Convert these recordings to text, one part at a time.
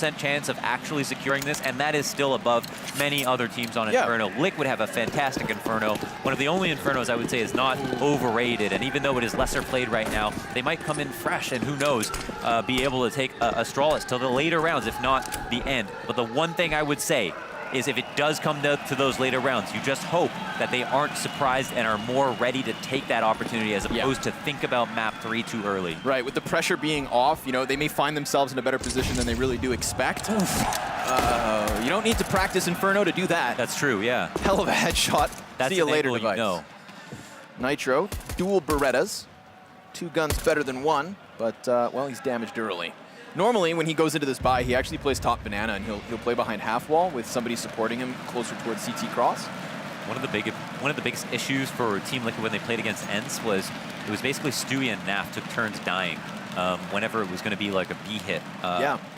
chance of actually securing this, and that is still above many other teams on Inferno. Liquid have a fantastic Inferno. One of the only Infernos I would say is not overrated, and even though it is lesser played right now, they might come in fresh and who knows, be able to take Astralis to the later rounds, if not the end. But the one thing I would say is if it does come to those later rounds, you just hope that they aren't surprised and are more ready to take that opportunity as opposed to think about map 3 too early. Right, with the pressure being off, you know, they may find themselves in a better position than they really do expect. You don't need to practice Inferno to do that. That's true, yeah. Hell of a headshot. That's See you later, device. You know. Nitro, dual Berettas. 2 guns better than 1, but, well, he's damaged early. Normally, when he goes into this buy, he actually plays top banana, and he'll play behind half wall with somebody supporting him closer towards CT cross. One of the biggest issues for Team Liquid when they played against ENCE was it was basically Stewie and Naf took turns dying whenever it was going to be like a B hit.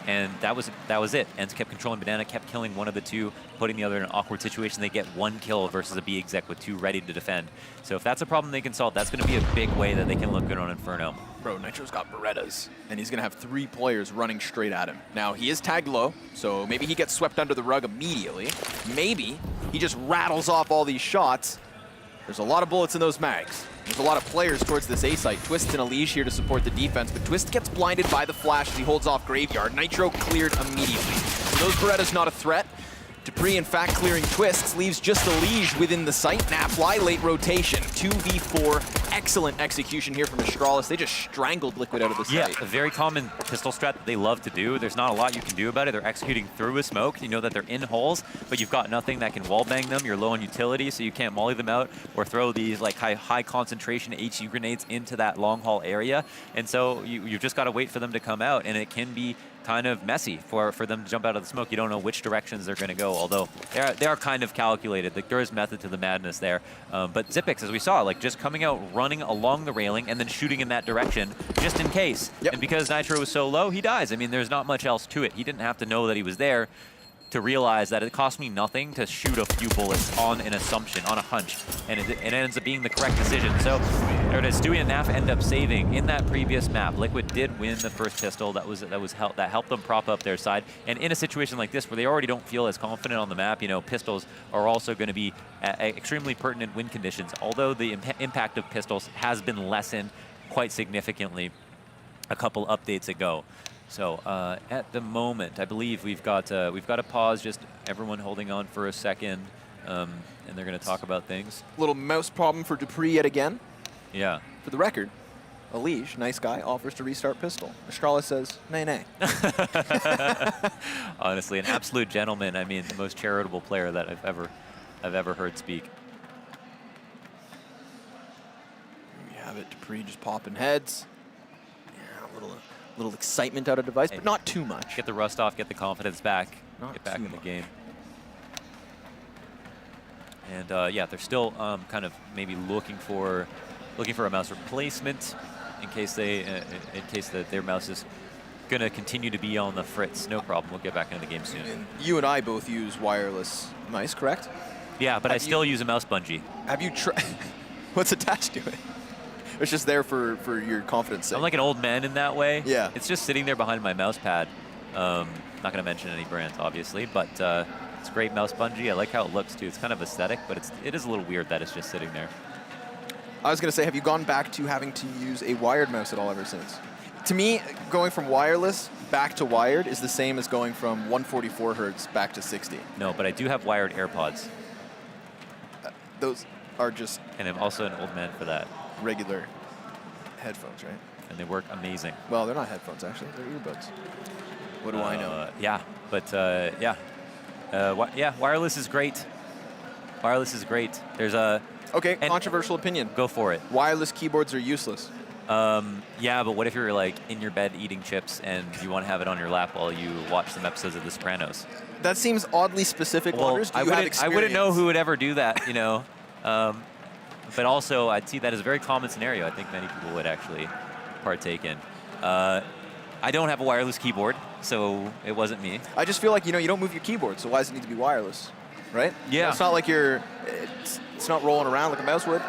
And that was it. ENCE kept controlling banana, kept killing one of the two, putting the other in an awkward situation. They get 1 kill versus a B exec with 2 ready to defend. So if that's a problem they can solve, that's going to be a big way that they can look good on Inferno. Bro, Nitro's got Berettas, and he's going to have 3 players running straight at him. Now, he is tagged low, so maybe he gets swept under the rug immediately. Maybe he just rattles off all these shots. There's a lot of bullets in those mags. There's a lot of players towards this A site. Twist and Elige here to support the defense, but Twist gets blinded by the flash as he holds off Graveyard. Nitro cleared immediately. So those Berettas not a threat. Dupree, in fact, clearing Twists, leaves just Elige within the site. Now, fly late rotation, 2v4. Excellent execution here from Astralis. They just strangled Liquid out of the site. Yeah, a very common pistol strat that they love to do. There's not a lot you can do about it. They're executing through a smoke. You know that they're in holes, but you've got nothing that can wallbang them. You're low on utility, so you can't molly them out or throw these like high concentration HE grenades into that long haul area. And so you've just got to wait for them to come out, and it can be kind of messy for them to jump out of the smoke. You don't know which directions they're going to go, although they are kind of calculated. Like, there is method to the madness there. But Xyp9x, as we saw, like just coming out, running along the railing, and then shooting in that direction, just in case. And because Nitro was so low, he dies. I mean, there's not much else to it. He didn't have to know that he was there to realize that it cost me nothing to shoot a few bullets on an assumption, on a hunch, and it ends up being the correct decision. So there it is. Stewie and Naf end up saving in that previous map. Liquid did win the first pistol. That helped them prop up their side. And in a situation like this where they already don't feel as confident on the map, you know, pistols are also going to be extremely pertinent win conditions. Although the impact of pistols has been lessened quite significantly a couple updates ago. So at the moment, I believe we've got to pause, just everyone holding on for a second, and they're going to talk about things. Little mouse problem for Dupree yet again. Yeah. For the record, Elige, nice guy, offers to restart pistol. Astralis says, nay, nay. Honestly, an absolute gentleman. I mean, the most charitable player that I've ever heard speak. There you have it, Dupree just popping heads. Yeah, a little excitement out of device, but not too much. Get the rust off, get the confidence back, get back in the game. And yeah, they're still kind of maybe looking for a mouse replacement in case their mouse is gonna continue to be on the fritz. No problem, we'll get back into the game soon. And you and I both use wireless mice, correct? Yeah, but I still use a mouse bungee. Have you tried? What's attached to it? It's just there for your confidence sake. I'm like an old man in that way. Yeah. It's just sitting there behind my mouse pad. Not going to mention any brands, obviously, but it's a great mouse bungee. I like how it looks, too. It's kind of aesthetic, but it is a little weird that it's just sitting there. I was going to say, have you gone back to having to use a wired mouse at all ever since? To me, going from wireless back to wired is the same as going from 144 hertz back to 60. No, but I do have wired AirPods. Those are just... And I'm also an old man for that. Regular headphones, right? And they work amazing. Well, they're not headphones, actually. They're earbuds. What do I know? Yeah, but yeah. Yeah, wireless is great. Wireless is great. There's a... Okay, controversial opinion. Go for it. Wireless keyboards are useless. Yeah, but what if you're like in your bed eating chips and you want to have it on your lap while you watch some episodes of The Sopranos? That seems oddly specific. Well, I wouldn't know who would ever do that, you know. But also, I'd see that as a very common scenario. I think many people would actually partake in. I don't have a wireless keyboard, so it wasn't me. I just feel like, you know, you don't move your keyboard, so why does it need to be wireless, right? Yeah. It's not like it's not rolling around like a mouse would.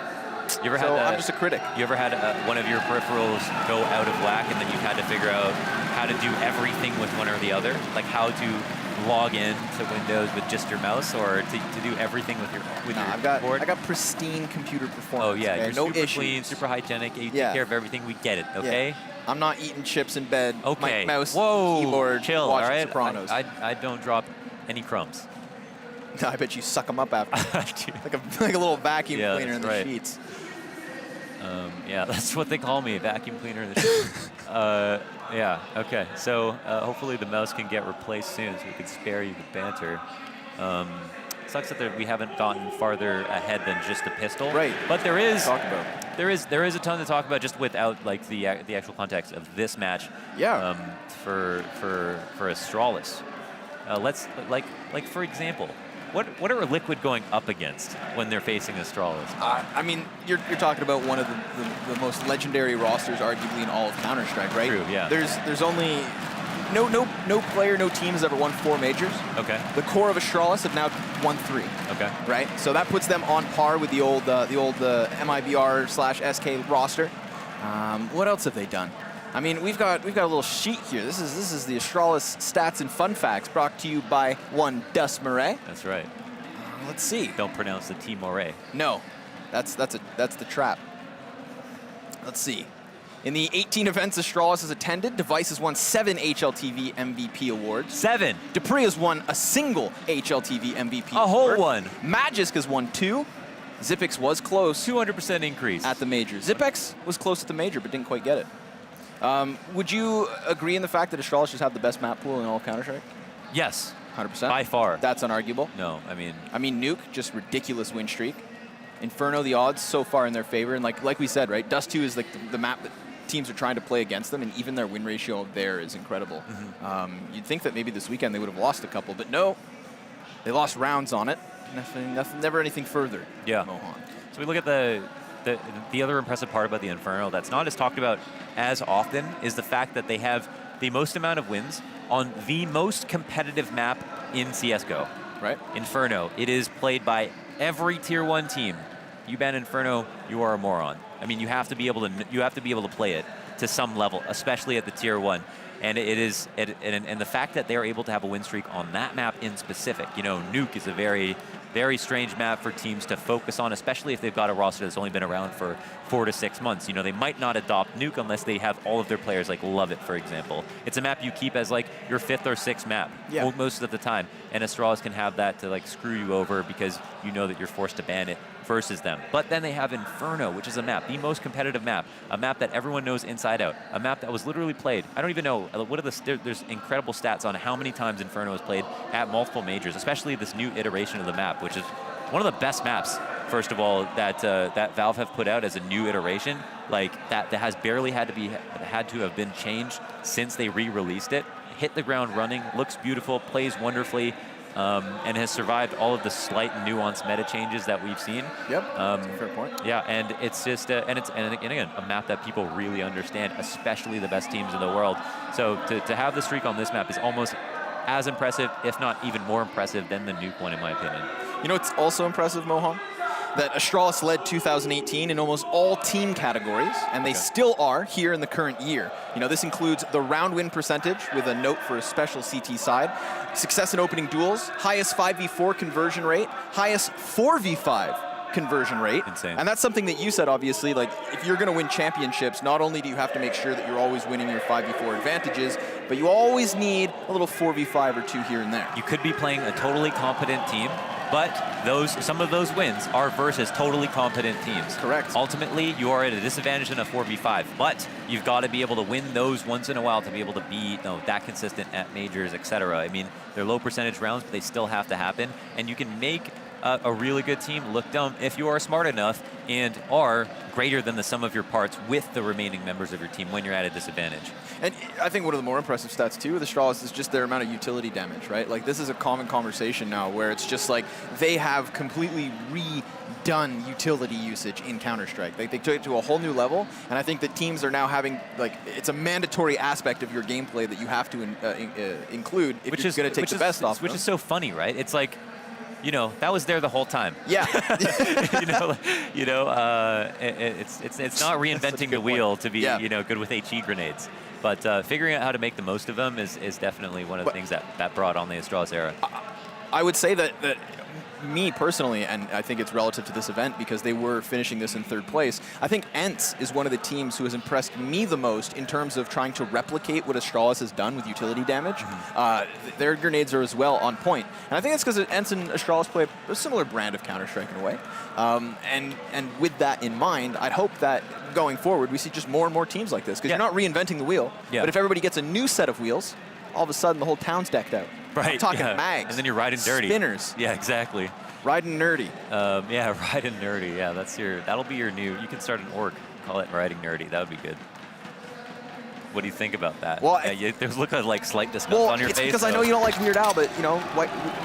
You ever So had I'm just a critic. You ever had one of your peripherals go out of whack and then you've had to figure out how to do everything with one or the other? Like how to log in to Windows with just your mouse, or to do everything with your keyboard? I got pristine computer performance. Oh yeah, okay? you're No super issues. clean, super hygienic. You Yeah. take care of everything. We get it. Okay. Yeah. I'm not eating chips in bed. Okay. My mouse, Whoa. keyboard, Chill. watching All right. Sopranos. I don't drop any crumbs. I bet you suck them up after. like a little vacuum Yeah, cleaner in that's the right. sheets. Yeah, that's what they call me, vacuum cleaner. Yeah, okay. So hopefully the mouse can get replaced soon so we can spare you the banter. Sucks that we haven't gotten farther ahead than just the pistol. Right. But there is Talk about. there is a ton to talk about just without like the actual context of this match. Yeah. For Astralis. Let's like for example, what are Liquid going up against when they're facing Astralis? I mean, you're talking about one of the most legendary rosters, arguably in all of Counter-Strike, right? True, yeah. There's only no player, no team has ever won 4 majors. Okay. The core of Astralis have now won 3. Okay. Right. So that puts them on par with the old MIBR/SK roster. What else have they done? I mean, we've got a little sheet here. This is the Astralis stats and fun facts brought to you by one Dus Murray. That's right. Let's see. Don't pronounce the T Moray. No, that's the trap. Let's see. In the 18 events Astralis has attended, Device has won 7 HLTV MVP awards. 7. Dupree has won a single HLTV MVP A whole award. one. Magisk has won 2. Zipix was close 200% increase. at the major. Zipex was close at the major, but didn't quite get it. Would you agree in the fact that Astralis just have the best map pool in all Counter-Strike? Yes. 100%? By far. That's unarguable. No, I mean, Nuke, just ridiculous win streak. Inferno, the odds so far in their favor. And like we said, right, Dust 2 is like the map that teams are trying to play against them, and even their win ratio there is incredible. Mm-hmm. You'd think that maybe this weekend they would have lost a couple, but no. They lost rounds on it. Nothing, never anything further. Yeah. Mohan. So we look at the other impressive part about the Inferno that's not as talked about as often is the fact that they have the most amount of wins on the most competitive map in CSGO. Right. Inferno. It is played by every Tier 1 team. You ban Inferno, you are a moron. I mean, you have to be able to play it to some level, especially at the Tier 1. And and the fact that they're able to have a win streak on that map in specific, Nuke is a very, very strange map for teams to focus on, especially if they've got a roster that's only been around for 4 to 6 months. They might not adopt Nuke unless they have all of their players love it, for example. It's a map you keep as your 5th or 6th map most of the time. And Astralis can have that to screw you over because you know that you're forced to ban it versus them. But then they have Inferno, which is a map, the most competitive map, a map that everyone knows inside out, a map that was literally played. I don't even know, there's incredible stats on how many times Inferno was played at multiple majors, especially this new iteration of the map, which is one of the best maps, first of all, that Valve have put out as a new iteration, that has barely had to have been changed since they re-released it. Hit the ground running, looks beautiful, plays wonderfully, and has survived all of the slight and nuanced meta changes that we've seen. Yep, that's a fair point. Yeah, and it's just and again a map that people really understand, especially the best teams in the world. So to have the streak on this map is almost as impressive, if not even more impressive than the Nuke one, in my opinion. It's also impressive, Mohan, that Astralis led 2018 in almost all team categories, and they still are here in the current year. This includes the round win percentage, with a note for a special CT side, success in opening duels, highest 5v4 conversion rate, highest 4v5 conversion rate. Insane. And that's something that you said, obviously, if you're going to win championships, not only do you have to make sure that you're always winning your 5v4 advantages, but you always need a little 4v5 or 2 here and there. You could be playing a totally competent team, but some of those wins are versus totally competent teams. Correct. Ultimately, you are at a disadvantage in a 4v5, but you've got to be able to win those once in a while to be able to be that consistent at majors, etc. I mean, they're low percentage rounds, but they still have to happen, and you can make a really good team look dumb if you are smart enough and are greater than the sum of your parts with the remaining members of your team when you're at a disadvantage. And I think one of the more impressive stats, too, with Astralis is just their amount of utility damage, right? This is a common conversation now where it's just they have completely redone utility usage in Counter-Strike. They took it to a whole new level, and I think that teams are now having, it's a mandatory aspect of your gameplay that you have to include if you're going to take the best off. Which is so funny, right? It's you know, that was there the whole time. Yeah. It's not reinventing the wheel to be, you know, good with HE grenades. But figuring out how to make the most of them is definitely one of the things that brought on the Astralis era. I would say that me personally, and I think it's relative to this event because they were finishing this in 3rd place, I think ENCE is one of the teams who has impressed me the most in terms of trying to replicate what Astralis has done with utility damage. Their grenades are as well on point. And I think it's because ENCE and Astralis play a similar brand of Counter-Strike in a way. And with that in mind, I'd hope that going forward we see just more and more teams like this because you're not reinventing the wheel. But if everybody gets a new set of wheels, all of a sudden the whole town's decked out. Right. I'm talking mags. And then you're riding dirty. Spinners. Yeah, exactly. Riding nerdy. Riding nerdy. Yeah, that'll be your new. You can start an org, call it riding nerdy. That would be good. What do you think about that? Well, there's look like slight disgust on your face. Because I know you don't like Weird Al, but you know,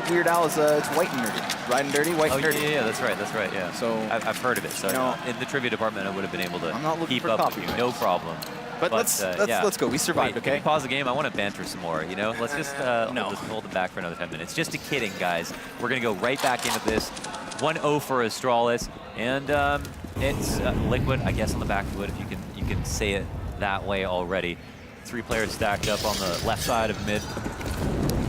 Weird Al is it's white and nerdy. Riding dirty, white and nerdy. Yeah, that's right. Yeah. So I've heard of it. So in the trivia department, I would have been able to keep up with you, no problem. But let's go. We survived, okay? Can we pause the game? I want to banter some more, you know? Let's just hold it back for another 10 minutes. Just kidding, guys. We're going to go right back into this. 1-0 for Astralis. And it's Liquid, I guess, on the back foot, if you can say it that way already. 3 players stacked up on the left side of mid,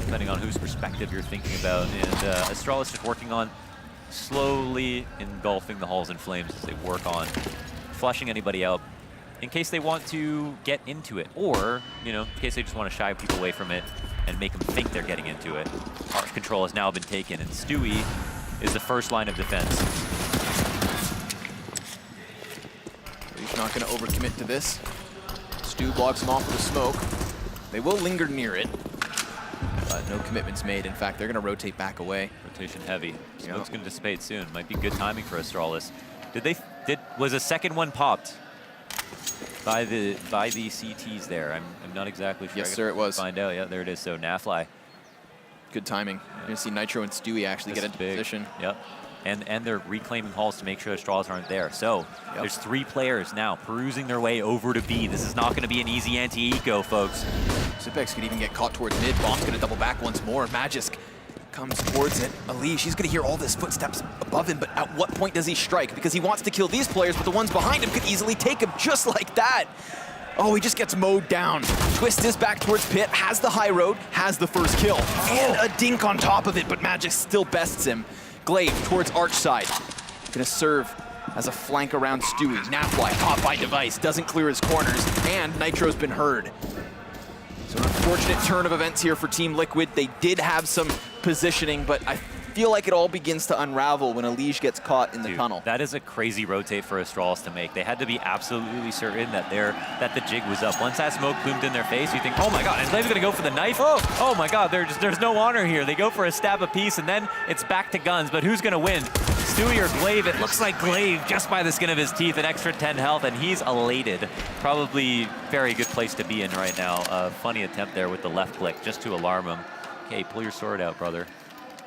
depending on whose perspective you're thinking about. And Astralis just working on slowly engulfing the halls in flames as they work on flushing anybody out, in case they want to get into it, or, you know, in case they just want to shy people away from it and make them think they're getting into it. Arch control has now been taken, and Stewie is the first line of defense. He's not going to overcommit to this. Stu blocks him off with the smoke. They will linger near it, but no commitments made. In fact, they're going to rotate back away. Rotation heavy. Smoke's going to dissipate soon. Might be good timing for Astralis. Was a second one popped by the CTs there? I'm not exactly sure. Yes, sir, it was. Find out. Yeah, there it is. So Nafly. Good timing. You're going to see Nitro and Stewie actually get into position. Yep. And they're reclaiming halls to make sure the Astralis aren't there. So there's 3 players now perusing their way over to B. This is not going to be an easy anti-eco, folks. Zipex could even get caught towards mid. Bomb's going to double back once more. Magisk comes towards it. Ali, she's going to hear all these footsteps above him, but at what point does he strike? Because he wants to kill these players, but the ones behind him could easily take him just like that. Oh, he just gets mowed down. Twist is back towards Pit, has the high road, has the first kill. And a dink on top of it, but Magic still bests him. Glaive towards Arch side. Gonna serve as a flank around Stewie. Nafly caught by Device, doesn't clear his corners, and Nitro's been heard. So an unfortunate turn of events here for Team Liquid. They did have some positioning, but I feel like it all begins to unravel when Elige gets caught in the tunnel. That is a crazy rotate for Astralis to make. They had to be absolutely certain that the jig was up. Once that smoke bloomed in their face, you think, oh my god, is Glaive gonna go for the knife? Oh my god, there's no honor here. They go for a stab apiece, and then it's back to guns, but who's gonna win? Stewie or Glaive? It looks like Glaive, just by the skin of his teeth, an extra 10 health, and he's elated. Probably very good place to be in right now. Funny attempt there with the left click, just to alarm him. Okay, pull your sword out, brother.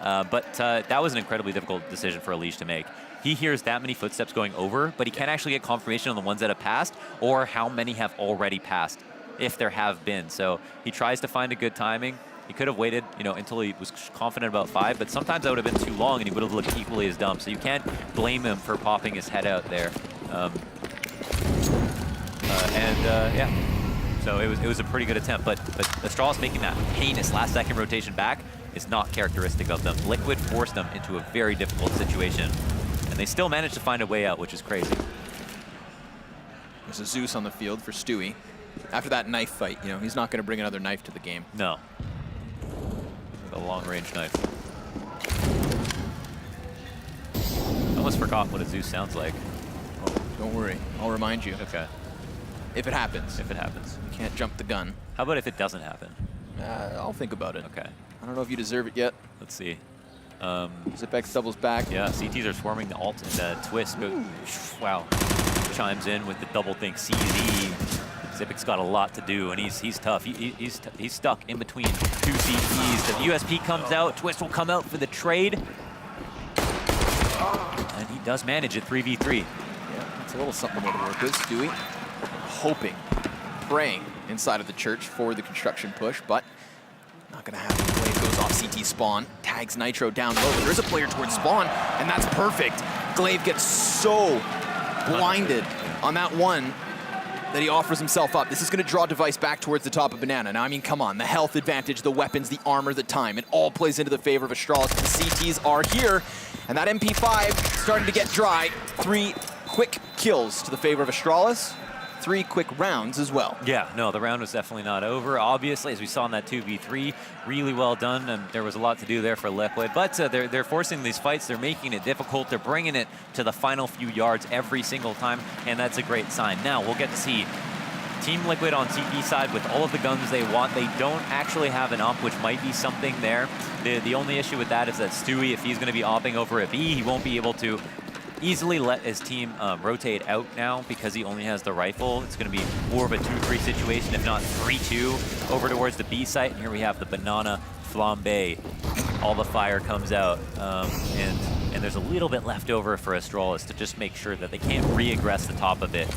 But that was an incredibly difficult decision for Elige to make. He hears that many footsteps going over, but he can't actually get confirmation on the ones that have passed or how many have already passed, if there have been. So he tries to find a good timing. He could have waited, you know, until he was confident about 5, but sometimes that would have been too long and he would have looked equally as dumb. So you can't blame him for popping his head out there. Yeah. So it was a pretty good attempt, but Astralis making that heinous last-second rotation back is not characteristic of them. Liquid forced them into a very difficult situation, and they still managed to find a way out, which is crazy. There's a Zeus on the field for Stewie. After that knife fight, you know, he's not going to bring another knife to the game. No. A long-range knife. I almost forgot what a Zeus sounds like. Oh, don't worry. I'll remind you. Okay. If it happens. If it happens. You can't jump the gun. How about if it doesn't happen? I'll think about it. Okay. I don't know if you deserve it yet. Let's see. Zipex doubles back. Yeah, CTs are swarming the alt and the twist. But, wow. Chimes in with the double think CZ. Zipic's got a lot to do, and he's tough. He's stuck in between 2 CTs. The USP comes out. Twist will come out for the trade. And he does manage it 3v3. Yeah, it's a little something more to work with. Stewie hoping, praying inside of the church for the construction push, but not going to happen. Blade goes off CT spawn. tags Nitro down low. There's a player towards spawn, and that's perfect. Glaive gets so blinded on that one that he offers himself up. This is going to draw Device back towards the top of Banana. Now, I mean, come on. The health advantage, the weapons, the armor, the time. It all plays into the favor of Astralis. The CTs are here, and that MP5 starting to get dry. 3 quick kills to the favor of Astralis. 3 quick rounds as well. Yeah, no, the round was definitely not over. Obviously, as we saw in that 2v3, really well done, and there was a lot to do there for Liquid. But they're forcing these fights. They're making it difficult. They're bringing it to the final few yards every single time, and that's a great sign. Now, we'll get to see Team Liquid on CT side with all of the guns they want. They don't actually have an op, which might be something there. The only issue with that is that Stewie, if he's going to be opping over a B, he won't be able to easily let his team rotate out now because he only has the rifle. It's going to be more of a 2-3 situation, if not 3-2, over towards the B site. And here we have the Banana Flambe. All the fire comes out, and there's a little bit left over for Astralis to just make sure that they can't re-aggress the top of it.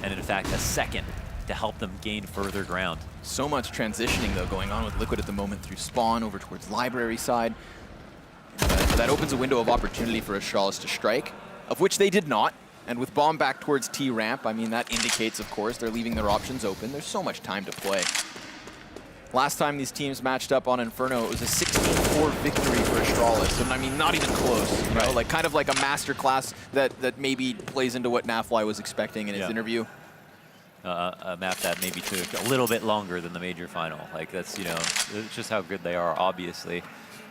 And in fact, a second to help them gain further ground. So much transitioning, though, going on with Liquid at the moment through spawn over towards library side. That opens a window of opportunity for Astralis to strike, of which they did not. And with bomb back towards T-ramp, I mean, that indicates, of course, they're leaving their options open. There's so much time to play. Last time these teams matched up on Inferno, it was a 16-4 victory for Astralis. And I mean, not even close, you know? Like, kind of like a masterclass that maybe plays into what Nafly was expecting in his interview. A map that maybe took a little bit longer than the major final. Like, that's, you know, it's just how good they are, obviously.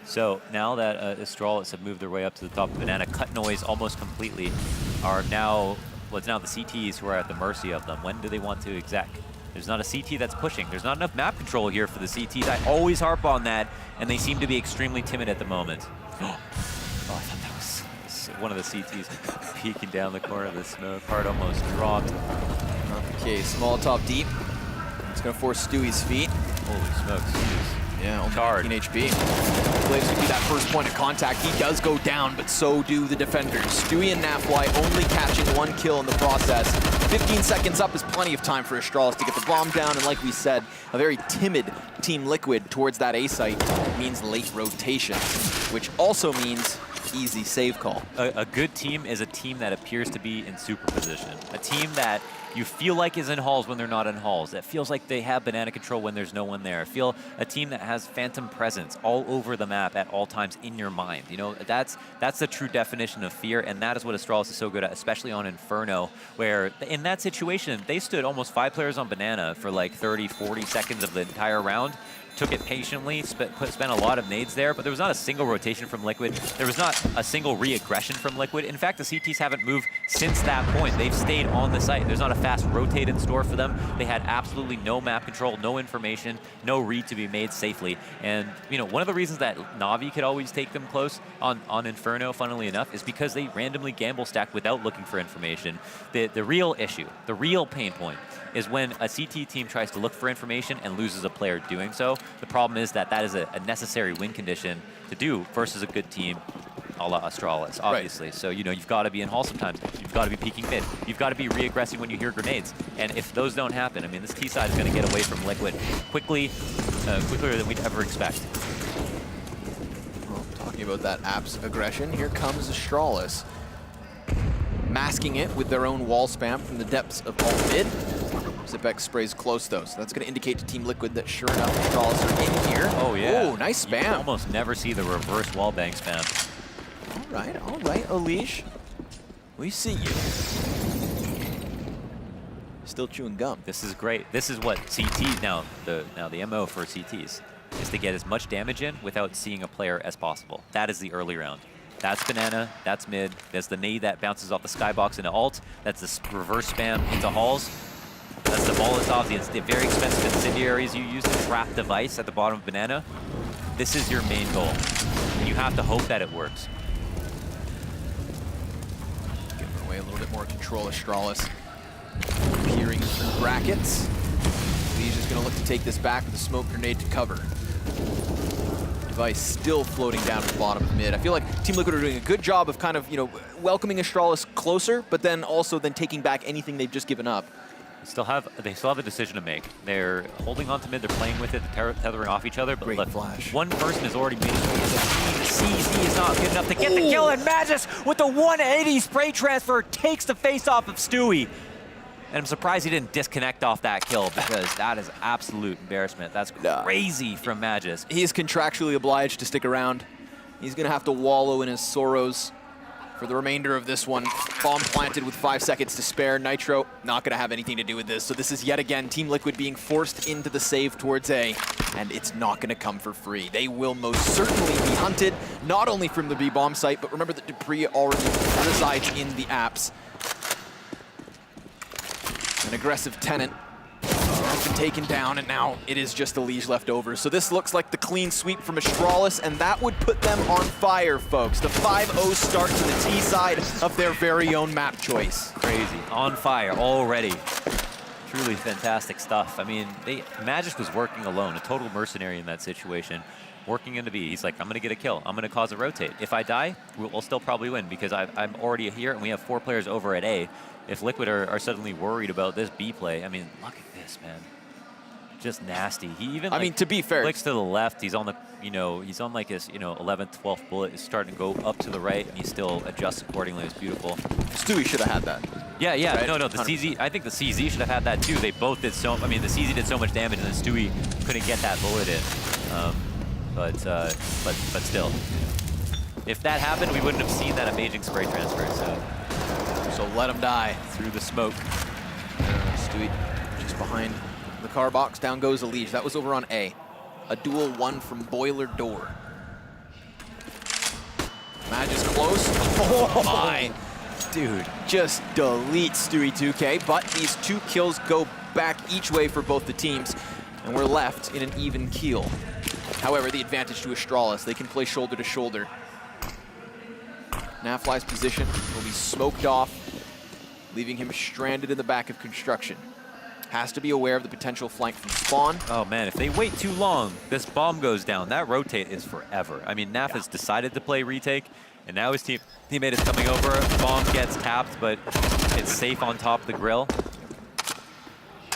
So now that Astralis have moved their way up to the top of Banana, cut noise almost completely, are now, well, it's now the CTs who are at the mercy of them. When do they want to exec? There's not a CT that's pushing. There's not enough map control here for the CTs. I always harp on that, and they seem to be extremely timid at the moment. Oh, I thought that was one of the CTs peeking down the corner of the smoke. Heart almost dropped. Not the case. Molotov deep. It's going to force Stewie's feet. Holy smokes. Yeah, only 19 HP. Glaive's gonna be that first point of contact. He does go down, but so do the defenders. Stewie and Nafly only catching 1 kill in the process. 15 seconds up is plenty of time for Astralis to get the bomb down, and like we said, a very timid Team Liquid towards that A site means late rotation, which also means easy save call. A good team is a team that appears to be in superposition. A team that you feel like is in halls when they're not in halls. That feels like they have banana control when there's no one there. Feel a team that has phantom presence all over the map at all times in your mind. You know, that's the true definition of fear, and that is what Astralis is so good at, especially on Inferno, where in that situation, they stood almost 5 players on banana for like 30, 40 seconds of the entire round. Took it patiently, spent a lot of nades there, but there was not a single rotation from Liquid. There was not a single re-aggression from Liquid. In fact, the CTs haven't moved since that point. They've stayed on the site. There's not a fast rotate in store for them. They had absolutely no map control, no information, no read to be made safely. And, you know, one of the reasons that Na'Vi could always take them close on Inferno, funnily enough, is because they randomly gamble stack without looking for information. The real issue, the real pain point, is when a CT team tries to look for information and loses a player doing so. The problem is that that is a necessary win condition to do versus a good team a la Astralis, obviously. Right. So, you know, you've got to be in hall sometimes. You've got to be peeking mid. You've got to be re-aggressive when you hear grenades. And if those don't happen, I mean, this T side is going to get away from Liquid quickly, quicker than we'd ever expect. Well, talking about that apps aggression, here comes Astralis. Masking it with their own wall spam from the depths of all mid. Zipex sprays close, though, so that's going to indicate to Team Liquid that sure enough, Astralis are in here. Oh, yeah. Oh, nice spam. You almost never see the reverse wallbang spam. All right, Alish. We see you. Still chewing gum. This is great. This is what CTs, now the MO for CTs, is to get as much damage in without seeing a player as possible. That is the early round. That's banana, that's mid, there's the nade that bounces off the skybox into alt, that's the reverse spam into halls, that's the Molotov, the very expensive incendiaries you use to trap device at the bottom of banana. This is your main goal. And you have to hope that it works. Giving away a little bit more control, Astralis. Peering through brackets. He's just gonna look to take this back with a smoke grenade to cover. Device still floating down to the bottom of mid. I feel like Team Liquid are doing a good job of kind of, you know, welcoming Astralis closer, but then also taking back anything they've just given up. They still have a decision to make. They're holding on to mid, they're playing with it, they're tethering off each other, but Great look, flash. one person has already made it. The CZ is not good enough to get the kill, and Magus with the 180 spray transfer takes the face off of Stewie. And I'm surprised he didn't disconnect off that kill, because that is absolute embarrassment. That's crazy from Magus. He's contractually obliged to stick around. He's gonna have to wallow in his sorrows for the remainder of this one. Bomb planted with 5 seconds to spare. Nitro not gonna have anything to do with this. So this is yet again Team Liquid being forced into the save towards A, and it's not gonna come for free. They will most certainly be hunted, not only from the B bomb site, but remember that debris already resides in the apps. An aggressive Tenant has been taken down, and now it is just the Liege left over. So this looks like the clean sweep from Astralis, and that would put them on fire, folks. The 5-0 start to the T side of their very own map choice. Crazy. On fire already. Truly fantastic stuff. I mean, Magic was working alone, a total mercenary in that situation, working into B. He's like, I'm going to get a kill. I'm going to cause a rotate. If I die, we'll still probably win, because I'm already here, and we have 4 players over at A. If Liquid are suddenly worried about this B play, I mean, look at this, man. Just nasty. He even, I mean, to be fair, clicks to the left. He's on the, he's on like his, 11th, 12th bullet. He's starting to go up to the right, and he still adjusts accordingly. It's beautiful. Stewie should have had that. Yeah, yeah. Right? No, the CZ, I think the CZ should have had that too. They both did so, I mean, the CZ did so much damage, and then Stewie couldn't get that bullet in. But still, if that happened, we wouldn't have seen that amazing spray transfer. So let him die. Through the smoke. Stewie just behind the car box. Down goes a Liege. That was over on A. A duel 1 from Boiler Door. Madge is close. Oh my. Dude. Just delete Stewie 2K, but these 2 kills go back each way for both the teams, and we're left in an even keel. However, the advantage to Astralis, they can play shoulder to shoulder. Nafly's position will be smoked off, leaving him stranded in the back of construction. Has to be aware of the potential flank from Spawn. Oh man, if they wait too long, this bomb goes down. That rotate is forever. I mean, Naf has decided to play retake, and now his teammate is coming over. Bomb gets tapped, but it's safe on top of the grill.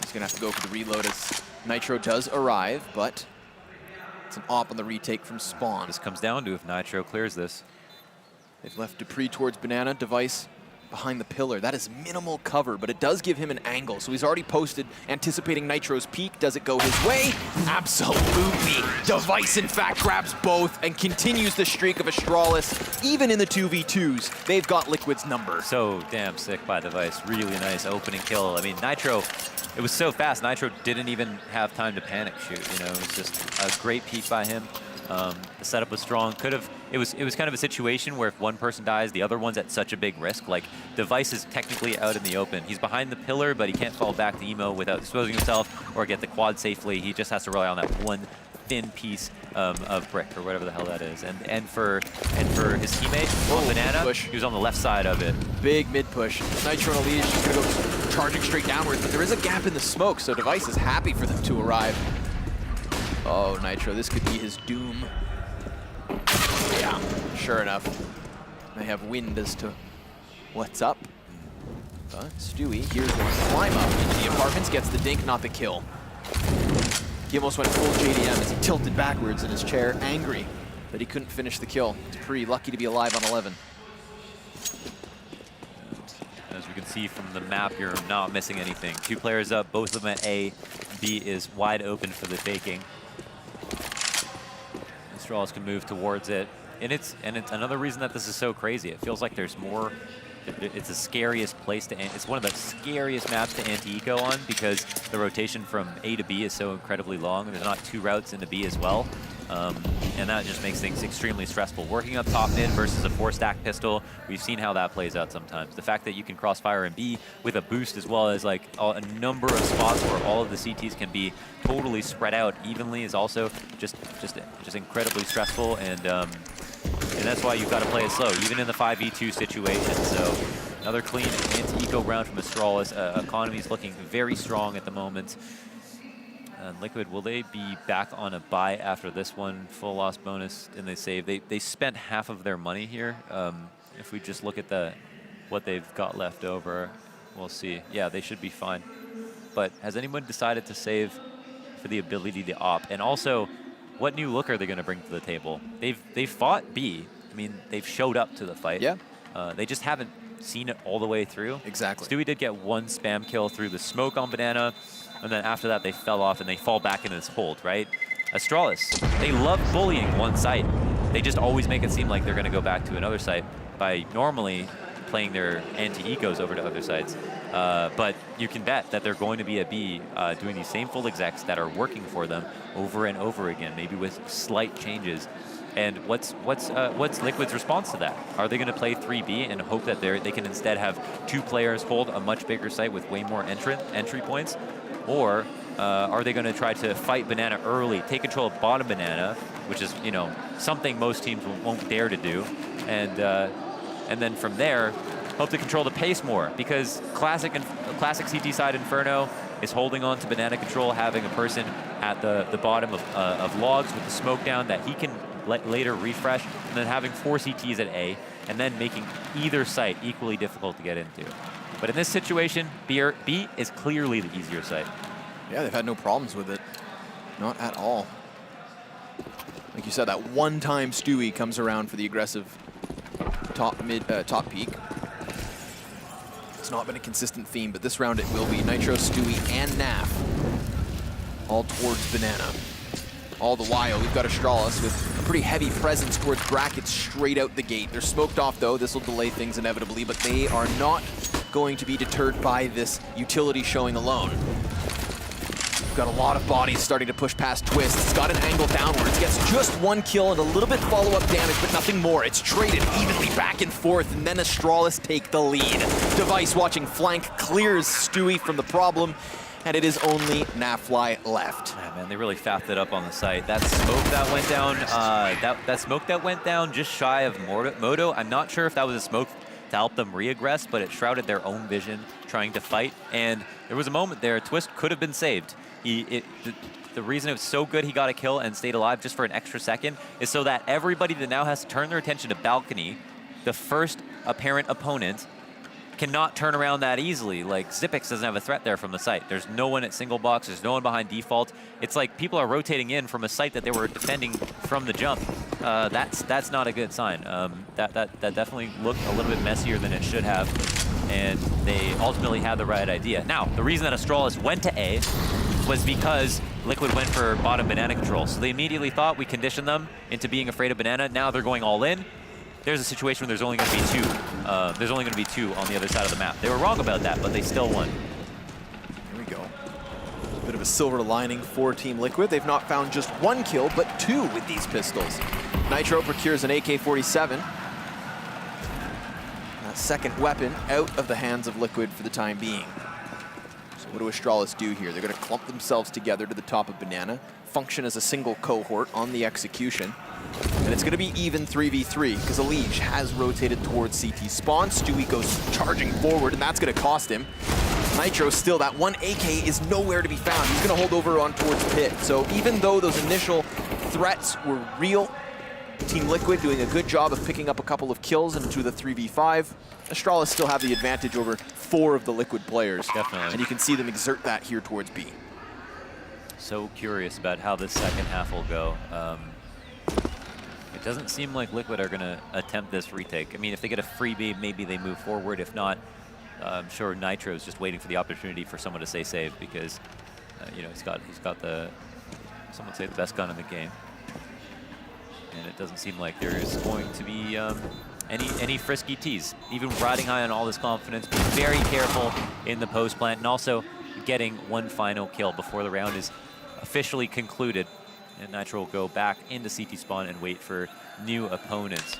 He's gonna have to go for the reload as Nitro does arrive, but it's an op on the retake from Spawn. This comes down to if Nitro clears this. They've left Dupree towards Banana, Device behind the pillar. That is minimal cover, but it does give him an angle. So he's already posted, anticipating Nitro's peak. Does it go his way? Absolutely. Device, in fact, grabs both and continues the streak of Astralis. Even in the 2v2s, they've got Liquid's number. So damn sick by Device. Really nice opening kill. I mean, Nitro, it was so fast. Nitro didn't even have time to panic shoot. It was just a great peek by him. The setup was strong. It was kind of a situation where if one person dies, the other one's at such a big risk. Like, Device is technically out in the open. He's behind the pillar, but he can't fall back to Emo without exposing himself or get the quad safely. He just has to rely on that one thin piece of brick or whatever the hell that is. And for his teammate on Banana, push. he was on the left side of it. Big mid push. Nitro and Elite is just gonna go charging straight downwards, but there is a gap in the smoke, so Device is happy for them to arrive. Oh, Nitro, this could be his doom. Yeah, sure enough. They have wind as to what's up. But Stewie, here's one climb up into the apartments, gets the dink, not the kill. He almost went full JDM as he tilted backwards in his chair, angry that he couldn't finish the kill. Dupree, lucky to be alive on 11. As we can see from the map, you're not missing anything. 2 players up, both of them at A. B is wide open for the faking. Astralis can move towards it. And it's another reason that this is so crazy. It feels like there's more. It's the scariest place to. It's one of the scariest maps to anti-eco on, because the rotation from A to B is so incredibly long. There's not 2 routes into B as well, and that just makes things extremely stressful. Working up top mid versus a 4-stack pistol, we've seen how that plays out sometimes. The fact that you can crossfire in B with a boost, as well as like a number of spots where all of the CTs can be totally spread out evenly, is also just incredibly stressful. And that's why you've got to play it slow, even in the 5v2 situation. So another clean anti-eco round from Astralis. Economy's looking very strong at the moment. And Liquid, will they be back on a buy after this one? Full loss bonus, and they save. They spent half of their money here. If we just look at what they've got left over, we'll see. Yeah, they should be fine. but has anyone decided to save for the ability to op? And also, what new look are they going to bring to the table? They've fought B. I mean, they've showed up to the fight. Yeah. They just haven't seen it all the way through. Exactly. Stewie did get one spam kill through the smoke on Banana, and then after that they fell off and they fall back into this hold, right? Astralis, they love bullying one site. They just always make it seem like they're going to go back to another site by normally playing their anti-ecos over to other sites. But you can bet that they're going to be at B doing these same full execs that are working for them over and over again, maybe with slight changes. And what's Liquid's response to that? Are they going to play 3B and hope that they can instead have 2 players hold a much bigger site with way more entry points? Or are they going to try to fight Banana early, take control of bottom Banana, which is, you know, something most teams won't dare to do, and then from there, hope to control the pace more, because classic CT side Inferno is holding on to Banana control, having a person at the bottom of logs with the smoke down that he can later refresh, and then having 4 CTs at A, and then making either site equally difficult to get into. But in this situation, B is clearly the easier site. Yeah, they've had no problems with it. Not at all. Like you said, that one time Stewie comes around for the aggressive top peak. It's not been a consistent theme, but this round it will be. Nitro, Stewie, and Naf all towards Banana. All the while, we've got Astralis with a pretty heavy presence towards brackets straight out the gate. They're smoked off, though. This will delay things inevitably, but they are not going to be deterred by this utility showing alone. We've got a lot of bodies starting to push past Twist. It's got an angle downwards, gets just 1 kill and a little bit follow-up damage, but nothing more. It's traded evenly back and forth, and then Astralis take the lead. Device watching flank clears Stewie from the problem, and it is only Nafly left. Yeah, man, they really faffed it up on the site. That smoke that went down, that smoke that went down just shy of Moto. I'm not sure if that was a smoke to help them reaggress, but it shrouded their own vision trying to fight. And there was a moment there, Twist could have been saved. The reason it was so good he got a kill and stayed alive just for an extra second is so that everybody that now has to turn their attention to Balcony, the first apparent opponent, cannot turn around that easily. Like, Xipix doesn't have a threat there from the site. There's no one at single box. There's no one behind default. It's like people are rotating in from a site that they were defending from the jump. That's not a good sign. That definitely looked a little bit messier than it should have, and they ultimately had the right idea. Now, the reason that Astralis went to A was because Liquid went for bottom Banana control. So they immediately thought we conditioned them into being afraid of Banana. Now they're going all in. There's a situation where there's only going to be 2. There's only going to be 2 on the other side of the map. They were wrong about that, but they still won. Here we go. A bit of a silver lining for Team Liquid. They've not found just 1 kill, but 2 with these pistols. Nitro procures an AK-47. That second weapon out of the hands of Liquid for the time being. So what do Astralis do here? They're going to clump themselves together to the top of Banana, function as a single cohort on the execution. And it's going to be even 3v3 because Elige has rotated towards CT spawn. Stewie goes charging forward, and that's going to cost him. Nitro still, that 1 AK is nowhere to be found. He's going to hold over on towards Pit. So even though those initial threats were real, Team Liquid doing a good job of picking up a couple of kills into the 3v5. Astralis still have the advantage over 4 of the Liquid players. Definitely. And you can see them exert that here towards B. So curious about how this second half will go. It doesn't seem like Liquid are going to attempt this retake. I mean, if they get a freebie, maybe they move forward. If not, I'm sure Nitro is just waiting for the opportunity for someone to say save because, you know, he's got the, some would say, the best gun in the game. And it doesn't seem like there is going to be any frisky tees. Even riding high on all this confidence, being very careful in the post plant, and also getting 1 final kill before the round is officially concluded. And Nitro will go back into CT spawn and wait for new opponents.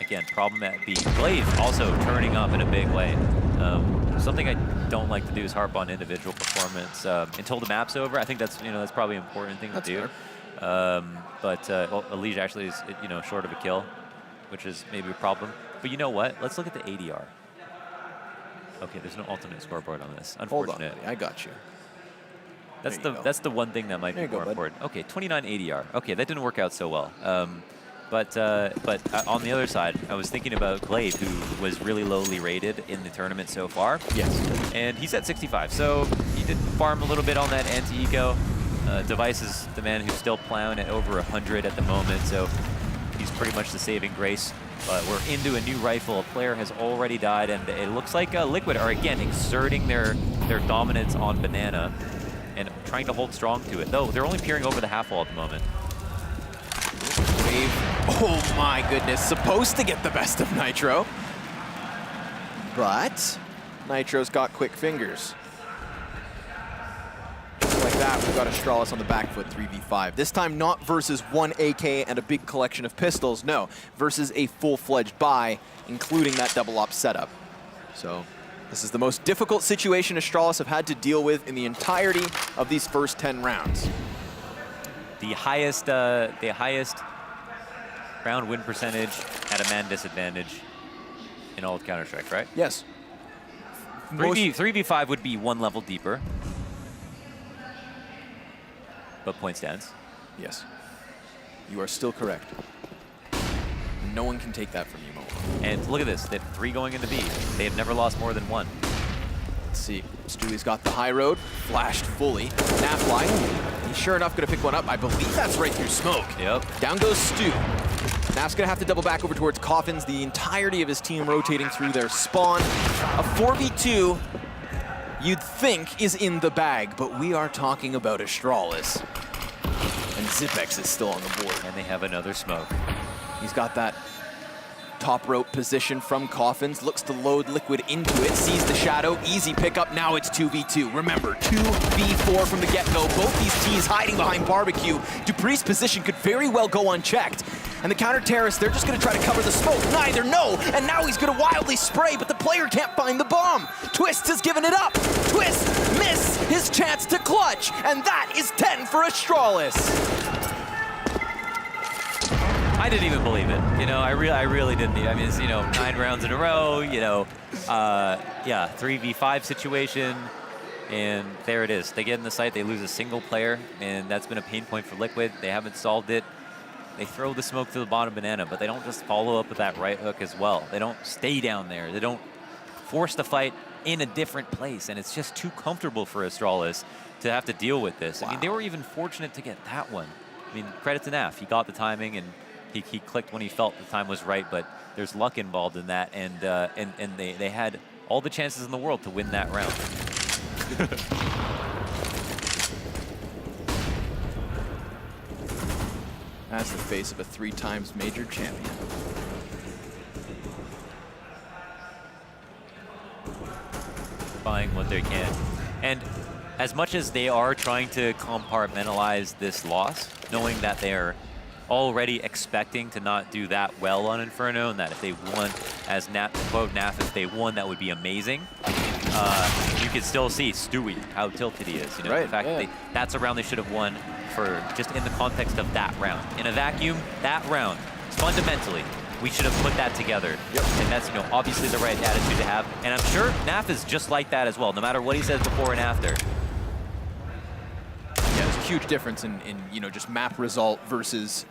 Again, problem at B. Glaive also turning up in a big way. Something I don't like to do is harp on individual performance until the map's over. I think that's that's probably an important thing to do. But Elige actually is short of a kill, which is maybe a problem. But you know what? Let's look at the ADR. Okay, there's no alternate scoreboard on this. Unfortunate. Hold on, I got you. That's the one thing that might be more important. Okay, 29 ADR. Okay, that didn't work out so well. But on the other side, I was thinking about Glade, who was really lowly rated in the tournament so far. Yes. And he's at 65, so he did farm a little bit on that anti-eco. Device is the man who's still plowing at over 100 at the moment, so he's pretty much the saving grace. But we're into a new rifle. A player has already died, and it looks like Liquid are, again, exerting their dominance on Banana and trying to hold strong to it. Though, they're only peering over the half wall at the moment. Wave. Oh my goodness, supposed to get the best of Nitro. But Nitro's got quick fingers. Just like that, we've got Astralis on the back foot, 3v5. This time not versus one AK and a big collection of pistols, no, versus a full-fledged buy, including that double op setup. So this is the most difficult situation Astralis have had to deal with in the entirety of these first 10 rounds. The highest round win percentage at a man disadvantage in all of Counter-Strike, right? Yes. 3v5 would be one level deeper. But point stands. Yes. You are still correct. No one can take that from you, Mo. And look at this. They have 3 going into B. They have never lost more than 1. Let's see. Stewie's got the high road, flashed fully. Nafly, he's sure enough gonna pick one up. I believe that's right through smoke. Yep. Down goes Stu. Naf's gonna have to double back over towards Coffins. The entirety of his team rotating through their spawn. A 4v2, you'd think, is in the bag, but we are talking about Astralis. And Zipex is still on the board. And they have another smoke. He's got that top rope position from Coffins, looks to load Liquid into it, sees the shadow, easy pickup, now it's 2v2. Remember, 2v4 from the get-go, both these teams hiding behind Barbecue. Dupree's position could very well go unchecked. And the counter-terrorists, they're just gonna try to cover the smoke. Neither, no! And now he's gonna wildly spray, but the player can't find the bomb. Twist has given it up. Twist, miss his chance to clutch. And that is 10 for Astralis. I didn't even believe it. You know, I really didn't. I mean, it's, 9 rounds in a row, yeah, 3v5 situation. And there it is. They get in the site, they lose a single player, and that's been a pain point for Liquid. They haven't solved it. They throw the smoke to the bottom Banana, but they don't just follow up with that right hook as well. They don't stay down there. They don't force the fight in a different place, and it's just too comfortable for Astralis to have to deal with this. Wow. I mean, they were even fortunate to get that one. I mean, credit to Naf. He got the timing, and he clicked when he felt the time was right, but there's luck involved in that, and they had all the chances in the world to win that round. That's the face of a 3-times major champion. Buying what they can. And as much as they are trying to compartmentalize this loss, knowing that they are already expecting to not do that well on Inferno, and that if they won, as quote Naf, if they won, that would be amazing. You can still see Stewie, how tilted he is. Right, the fact that that's a round they should have won for just in the context of that round. In a vacuum, that round, fundamentally, we should have put that together. Yep. And that's obviously the right attitude to have. And I'm sure Naf is just like that as well, no matter what he says before and after. Yeah, there's a huge difference in just map result versus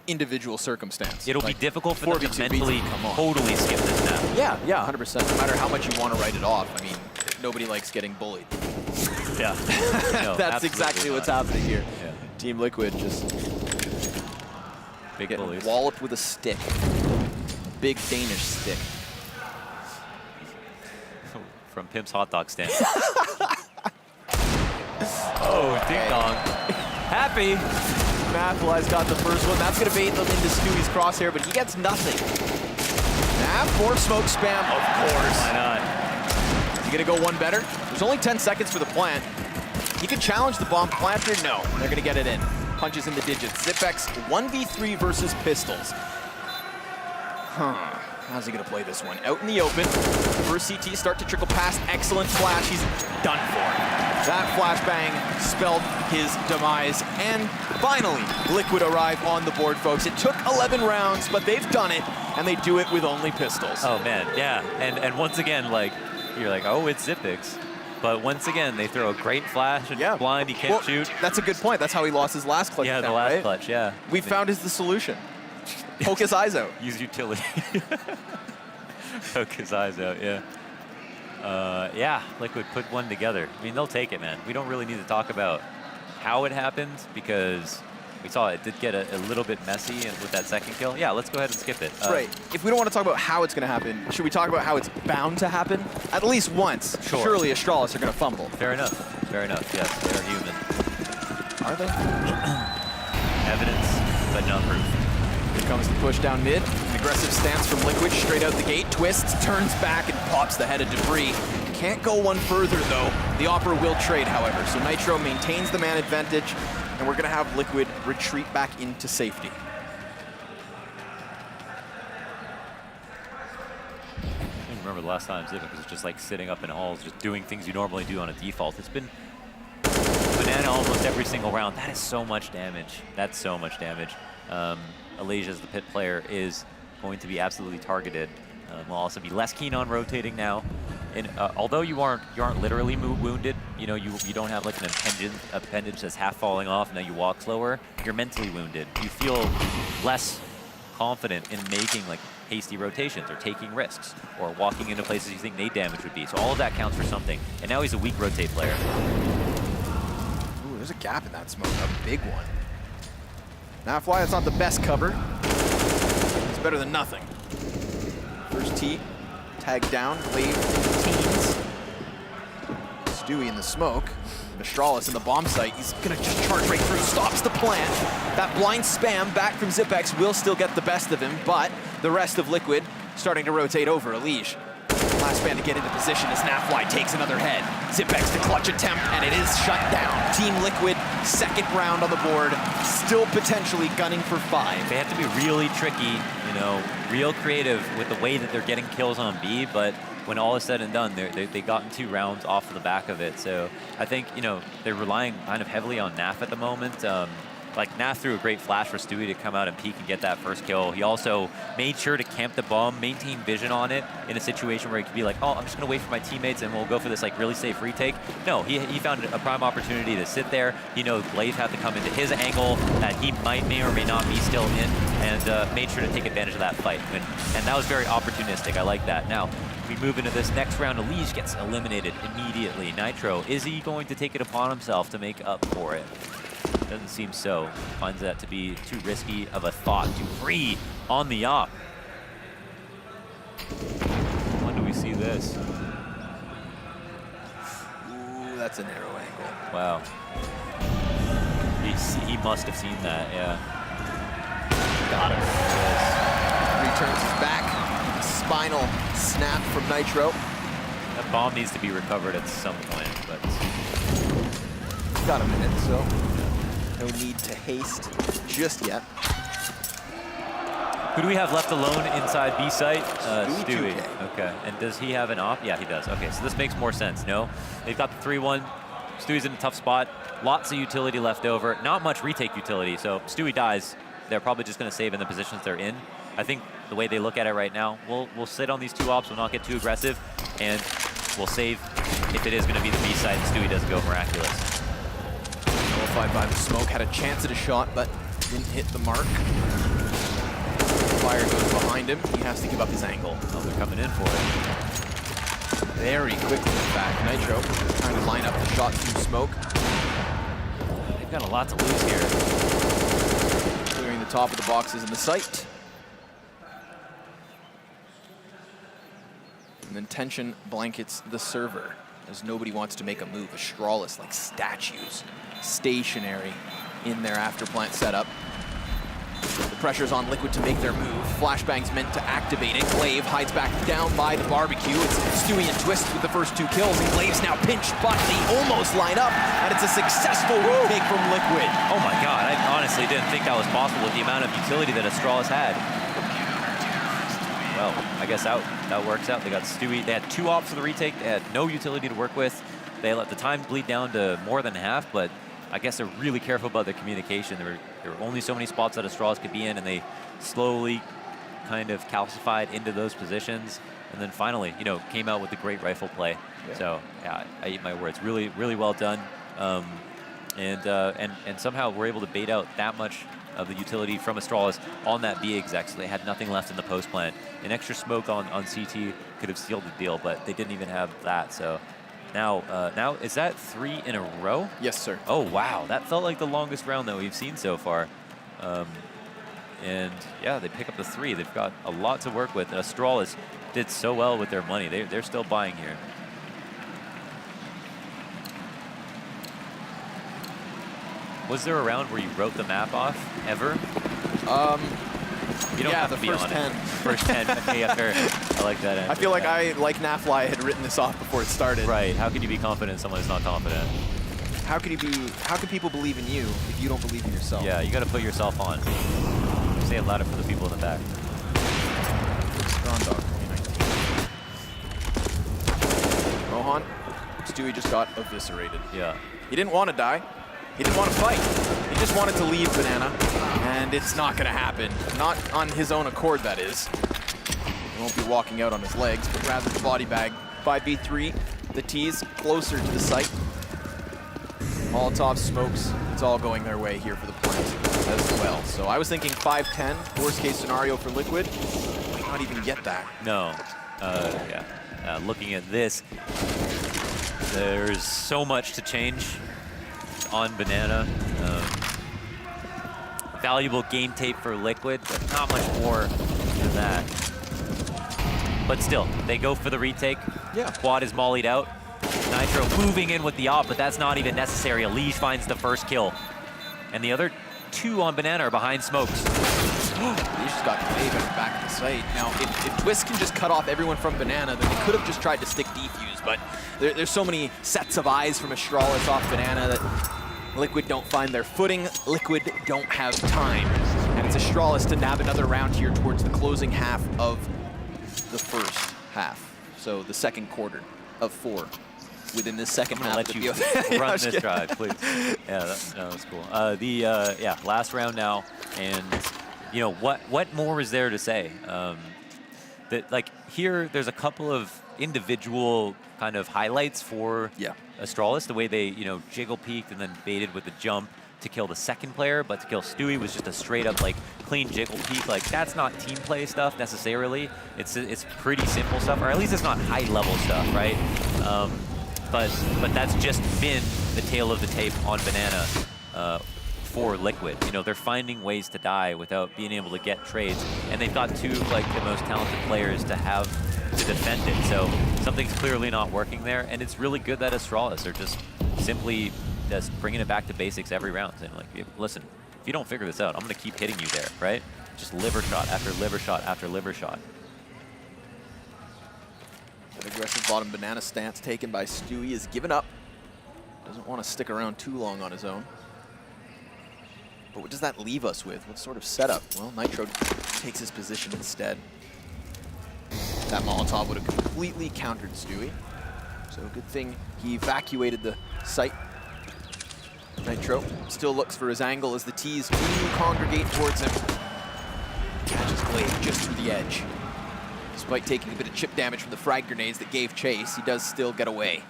individual circumstance. It'll be difficult for them to mentally totally skip this now. Yeah, 100%. No matter how much you want to write it off, I mean, nobody likes getting bullied. Yeah. No, that's exactly what's happening here. Yeah. Team Liquid just big getting bullies. walloped with a stick. Big Danish stick. From Pimp's hot dog stand. Oh, ding dong. Happy. Nafly's got the first one. That's going to bait them into Stewie's crosshair, but he gets nothing. Naf, more smoke spam, of course. Why not? Is he going to go one better? There's only 10 seconds for the plant. He can challenge the bomb planter. No, they're going to get it in. Punches in the digits. Zipex 1v3 versus pistols. How's he going to play this one? Out in the open. First CT start to trickle past. Excellent flash. He's done for. That flashbang spelled his demise. And finally, Liquid arrive on the board, folks. It took 11 rounds, but they've done it, and they do it with only pistols. Oh, man, yeah. And once again, you're like, oh, it's Zipex. But once again, they throw a great flash and blind, he can't shoot. That's a good point. That's how he lost his last clutch. Yeah, attempt, the last right? clutch, yeah. We found is the solution. Poke his eyes out. Use utility. Poke his eyes out, yeah. Yeah, Liquid put one together. I mean, they'll take it, man. We don't really need to talk about how it happened because we saw it did get a little bit messy with that second kill. Yeah, let's go ahead and skip it. Right. If we don't want to talk about how it's going to happen, should we talk about how it's bound to happen? At least once. Sure. Surely Astralis are going to fumble. Fair enough. Fair enough. Yes, they're human. Are they? Evidence, but not proof. Here comes the push down mid. An aggressive stance from Liquid straight out the gate. Twists, turns back, and pops the head of debris. Can't go one further, though. The Opera will trade, however. So Nitro maintains the man advantage, and we're going to have Liquid retreat back into safety. I don't remember the last time Zivik was just like sitting up in halls, just doing things you normally do on a default. It's been banana almost every single round. That is so much damage. That's so much damage. Alasia, as the pit player, is going to be absolutely targeted. Will also be less keen on rotating now. And although you aren't literally wounded, you know, you don't have like an appendage that's half falling off. Now you walk slower. You're mentally wounded. You feel less confident in making like hasty rotations or taking risks or walking into places you think nade damage would be. So all of that counts for something. And now he's a weak rotate player. Ooh, there's a gap in that smoke, a big one. Nafly, it's not the best cover. It's better than nothing. First T, tagged down, wave into teens. Stewie in the smoke. Astralis in the bomb site. He's gonna just charge right through, stops the plant. That blind spam back from Zipex will still get the best of him, but the rest of Liquid starting to rotate over Alige. Last man to get into position as Nafly takes another head. Zipex to clutch attempt, and it is shut down. Team Liquid, second round on the board, still potentially gunning for 5. They have to be really tricky, you know, real creative with the way that they're getting kills on B, but when all is said and done, they gotten 2 rounds off of the back of it. So I think, you know, they're relying kind of heavily on Naf at the moment. Like, Naf threw a great flash for Stewie to come out and peek and get that first kill. He also made sure to camp the bomb, maintain vision on it in a situation where he could be like, oh, I'm just going to wait for my teammates and we'll go for this, like, really safe retake. No, he found a prime opportunity to sit there. He knows Blaze had to come into his angle that he may or may not be still in, and made sure to take advantage of that fight. And that was very opportunistic. I like that. Now, we move into this next round. Alige gets eliminated immediately. Nitro, is he going to take it upon himself to make up for it? Doesn't seem so. Finds that to be too risky of a thought to free on the op. When do we see this? Ooh, that's a narrow angle. Wow. He must have seen that, yeah. Got him. Yes. Returns his back. Spinal snap from Nitro. That bomb needs to be recovered at some point, but Got a minute, so no need to haste just yet. who do we have left alone inside B site? Stewie. 2K. Okay. And does he have an op? Yeah, he does. Okay, so this makes more sense. No, they've got the 3-1. Stewie's in a tough spot. Lots of utility left over. Not much retake utility. So Stewie dies. They're probably just going to save in the positions they're in. I think the way they look at it right now, we'll sit on these 2 ops. We'll not get too aggressive, and we'll save if it is going to be the B side and Stewie doesn't go miraculous. Nullified by the smoke, had a chance at a shot, but didn't hit the mark. Fire goes behind him. He has to give up his angle. Oh, they're coming in for it. Very quickly, in fact. Nitro trying to line up the shot through smoke. They've got a lot to lose here. Clearing the top of the boxes in the site. And then tension blankets the server as nobody wants to make a move. Astralis like statues, stationary in their afterplant setup. The pressure's on Liquid to make their move. Flashbang's meant to activate it. Glaive hides back down by the barbecue. It's Stewie and Twist with the first 2 kills, and Glaive's now pinched, but they almost line up, and it's a successful retake from Liquid. Oh my god, I honestly didn't think that was possible with the amount of utility that Astralis had. Well, I guess that works out. They got Stewie. They had 2 ops for the retake. They had no utility to work with. They let the time bleed down to more than half, but I guess they're really careful about their communication. There were only so many spots that Astralis could be in, and they slowly kind of calcified into those positions, and then finally, you know, came out with a great rifle play. Yeah. So, yeah, I eat my words. Really, really well done. And somehow we're able to bait out that much of the utility from Astralis on that B exec, so they had nothing left in the post plant. An extra smoke on CT could have sealed the deal, but they didn't even have that. So now is that 3 in a row? Yes, sir. Oh, wow. That felt like the longest round that we've seen so far. And yeah, they pick up the 3. They've got a lot to work with. And Astralis did so well with their money. They're still buying here. Was there a round where you wrote the map off, ever? You don't have to be on 10. it. First 10. Okay, yeah, fair. I like that answer. I feel like I, like Nafly, had written this off before it started. Right. How can you be confident in someone who's not confident? How can people believe in you if you don't believe in yourself? Yeah, you got to put yourself on. Say it louder for the people in the back. Strong dog 2019. Rohan, Stewie just got eviscerated. Yeah. He didn't want to die. He didn't want to fight. He just wanted to leave Banana, and it's not going to happen. Not on his own accord, that is. He won't be walking out on his legs, but rather the body bag. 5v3, the T's closer to the site. Molotov, smokes, it's all going their way here for the plant as well. So I was thinking 5-10, worst case scenario for Liquid. Might not even get that. No. Yeah. Looking at this, there's so much to change on Banana. Valuable game tape for Liquid, but not much more than that. But still, they go for the retake. Yeah. Quad is mollied out. Nitro moving in with the op, but that's not even necessary. Elige finds the first kill. And the other 2 on Banana are behind smokes. Elige just got way better back at the site. Now, if Twist can just cut off everyone from Banana, then they could have just tried to stick defuse, but there's so many sets of eyes from Astralis off Banana that Liquid don't find their footing. Liquid don't have time. And it's Astralis to nab another round here towards the closing half of the first half. So the second quarter of 4. Within this second half. Let you run this drive, please. Yeah, that's cool. Yeah, last round now, and you know what more is there to say? That like here, there's a couple of individual kind of highlights for Astralis. The way they jiggle peeked and then baited with the jump to kill the second player, but to kill Stewie was just a straight up like clean jiggle peek. Like that's not team play stuff necessarily. It's pretty simple stuff, or at least it's not high level stuff, right? But that's just been the tail of the tape on Banana for Liquid. They're finding ways to die without being able to get trades, and they've got 2 of like the most talented players to have to defend it. So something's clearly not working there, and it's really good that Astralis are just simply just bringing it back to basics every round. And like, listen, if you don't figure this out, I'm going to keep hitting you there, right? Just liver shot after liver shot after liver shot. An aggressive bottom Banana stance taken by Stewie is given up. Doesn't want to stick around too long on his own. But what does that leave us with? What sort of setup? Well, Nitro takes his position instead. That Molotov would have completely countered Stewie. So good thing he evacuated the site. Nitro still looks for his angle as the T's do congregate towards him. Catches Blade just through the edge. Despite taking a bit of chip damage from the frag grenades that gave chase, he does still get away.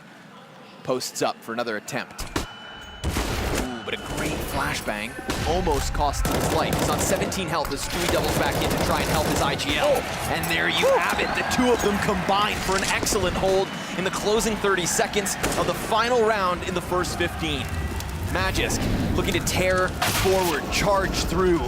Posts up for another attempt. Ooh, but a great flashbang almost cost him his life. He's on 17 health as Stewie doubles back in to try and help his IGL. And there you have it. The 2 of them combined for an excellent hold in the closing 30 seconds of the final round in the first 15. Magisk looking to tear forward, charge through,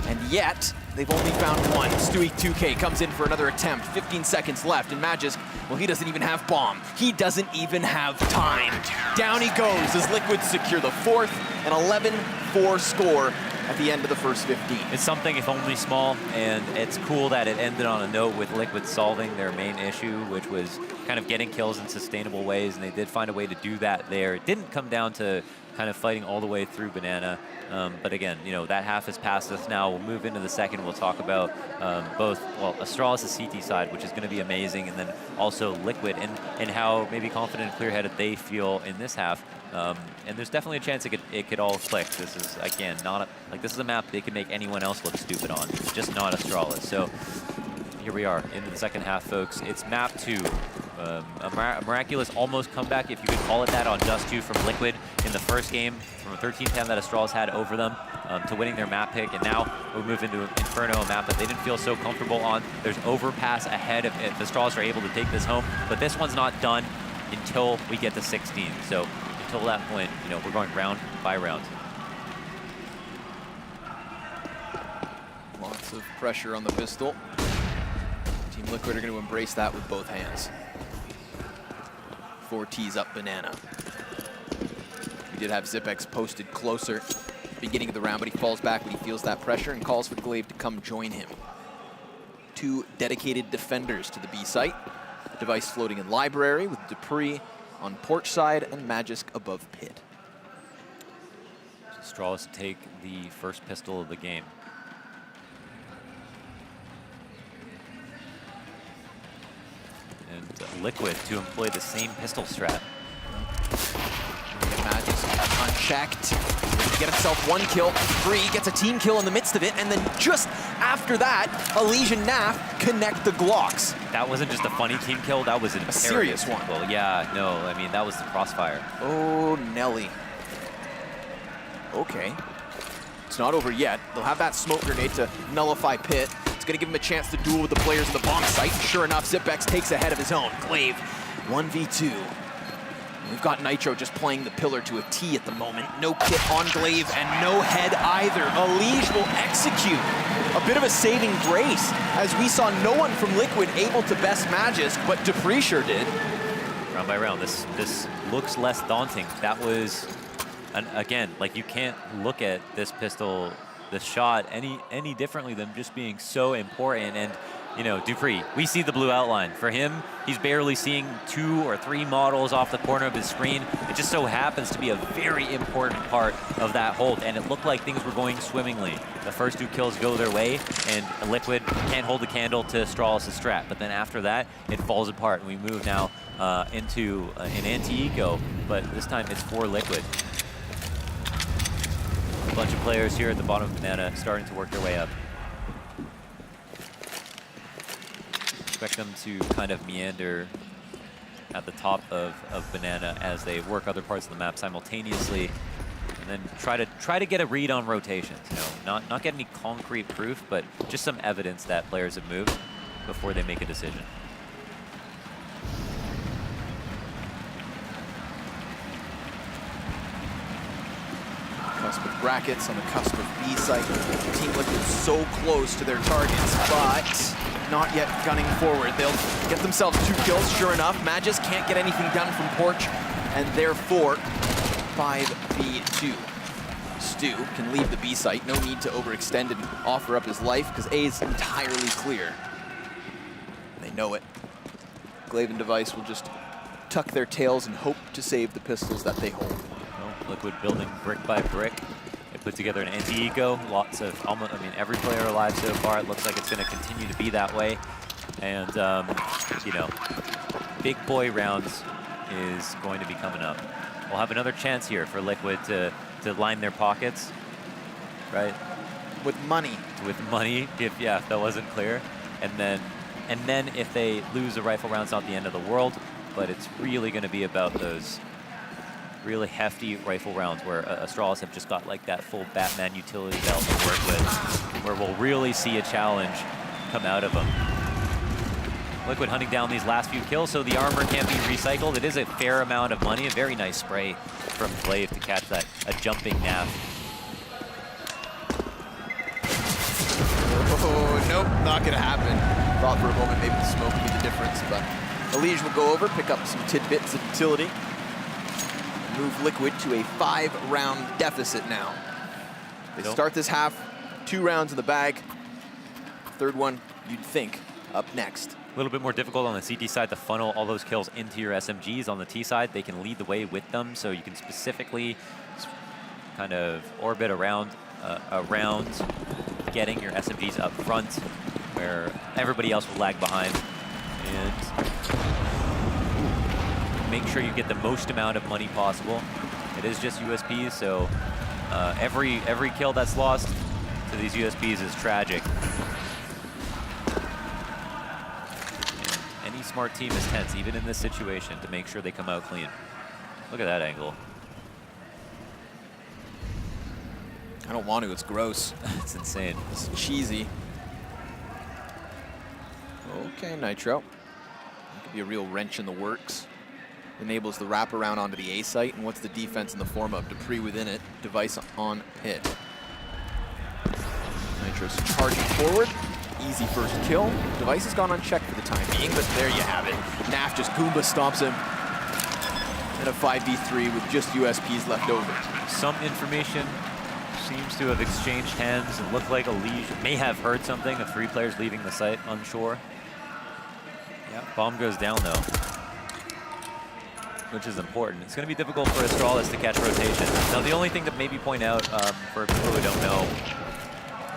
and yet they've only found one. Stewie 2K comes in for another attempt. 15 seconds left, and Magisk, well, he doesn't even have bomb. He doesn't even have time. Down he goes as Liquid secure the 4th, an 11-4 score at the end of the first 15. It's something, if only small, and it's cool that it ended on a note with Liquid solving their main issue, which was kind of getting kills in sustainable ways, and they did find a way to do that there. It didn't come down to kind of fighting all the way through Banana. But again, that half has passed us now. We'll move into the second. We'll talk about both, well, Astralis' CT side, which is going to be amazing, and then also Liquid and how maybe confident and clear-headed they feel in this half. And there's definitely a chance it could all click. This is, again, this is a map they could make anyone else look stupid on, just not Astralis. So here we are into the second half, folks. It's map 2 a miraculous almost comeback, if you could call it that, on Dust 2 from Liquid in the first game, from a 13-10 that Astralis had over them, to winning their map pick. And now we move into Inferno, a map that they didn't feel so comfortable on. There's overpass ahead if Astralis are able to take this home, but this one's not done until we get to 16. So until that point, you know, we're going round by round. Lots of pressure on the pistol. Team Liquid are going to embrace that with both hands. 4 T's up Banana. We did have Zipex posted closer at the beginning of the round, but he falls back when he feels that pressure and calls for Glaive to come join him. 2 dedicated defenders to the B site. Device floating in Library with Dupree on porch side and Magisk above pit. Astralis take the first pistol of the game. And Liquid to employ the same pistol strat. Magisk unchecked. Get himself 1 kill. Dupree gets a team kill in the midst of it, and then just after that, Elysian Naf connect the Glocks. That wasn't just a funny team kill, that was a serious one. Well, yeah, no, I mean, that was the crossfire. Oh, Nelly. Okay. It's not over yet. They'll have that smoke grenade to nullify pit. It's going to give him a chance to duel with the players in the bomb site. Sure enough, Zipex takes ahead of his own. Glaive, 1v2. We've got Nitro just playing the pillar to a T at the moment. No kit on Glaive and no head either. Elige will execute. A bit of a saving grace, as we saw no one from Liquid able to best Magisk, but Dupree sure did. Round by round, this looks less daunting. That was, again, like, you can't look at this pistol, this shot, any differently than just being so important. And you know, Dupree, we see the blue outline. For him, he's barely seeing 2 or 3 models off the corner of his screen. It just so happens to be a very important part of that hold, and it looked like things were going swimmingly. The first 2 kills go their way, and Liquid can't hold the candle to Astralis' strat. But then after that, it falls apart, and we move now into an anti-eco, but this time it's for Liquid. A bunch of players here at the bottom of Banana starting to work their way up. Expect them to kind of meander at the top of Banana as they work other parts of the map simultaneously, and then try to get a read on rotations. You know, not get any concrete proof, but just some evidence that players have moved before they make a decision. Cusp of brackets on the cusp of B site. Team Liquid so close to their targets, but not yet gunning forward. They'll get themselves 2 kills, sure enough. Magisk can't get anything done from porch, and therefore 5v2. Stu can leave the B site. No need to overextend and offer up his life, because A is entirely clear. They know it. Glaive and Device will just tuck their tails and hope to save the pistols that they hold. Liquid building brick by brick. They put together an anti-eco. Lots of, almost, I mean, every player alive so far. It looks like it's going to continue to be that way. And, you know, big boy rounds is going to be coming up. We'll have another chance here for Liquid to line their pockets, right? With money. With money, if that wasn't clear. And then if they lose a rifle round, it's not the end of the world, but it's really going to be about those really hefty rifle rounds where Astralis have just got like that full Batman utility belt to work with, where we'll really see a challenge come out of them. Liquid hunting down these last few kills, so the armor can't be recycled. It is a fair amount of money, a very nice spray from Glaive to catch that, a jumping nap. Oh, nope, not gonna happen. Thought for a moment maybe the smoke would be the difference, but Elige will go over, pick up some tidbits of utility. Move Liquid to a 5-round deficit now. They start this half, 2 rounds in the bag. Third one, you'd think, up next. A little bit more difficult on the CT side to funnel all those kills into your SMGs. On the T side, they can lead the way with them, so you can specifically kind of orbit around getting your SMGs up front, where everybody else will lag behind. And make sure you get the most amount of money possible. It is just USPs, so every kill that's lost to these USPs is tragic. Any smart team is tense, even in this situation, to make sure they come out clean. Look at that angle. I don't want to, it's gross. It's insane. It's cheesy. Okay, Nitro. That could be a real wrench in the works. Enables the wraparound onto the A site, and what's the defense in the form of? Dupree within it, Device on pit. Nitro's charging forward. Easy first kill. Device has gone unchecked for the time being, but there you have it. Naf just Goomba stomps him. And a 5v3 with just USPs left over. Some information seems to have exchanged hands. It looked like Alige may have heard something of 3 players leaving the site, unsure. Yeah, bomb goes down though, which is important. It's going to be difficult for Astralis to catch rotation. Now, the only thing to maybe point out for people who don't know,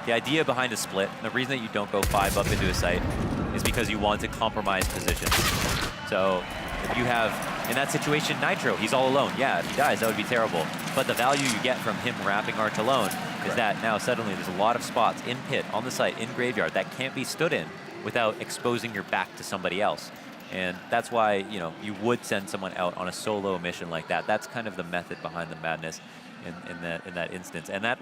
the idea behind a split, the reason that you don't go 5 up into a site is because you want to compromise positions. So if you have, in that situation, Nitro, he's all alone. Yeah, if he dies, that would be terrible. But the value you get from him wrapping Arch alone is that now suddenly there's a lot of spots in pit, on the site, in graveyard that can't be stood in without exposing your back to somebody else. And that's why, you know, you would send someone out on a solo mission like that. That's kind of the method behind the madness in that instance. And that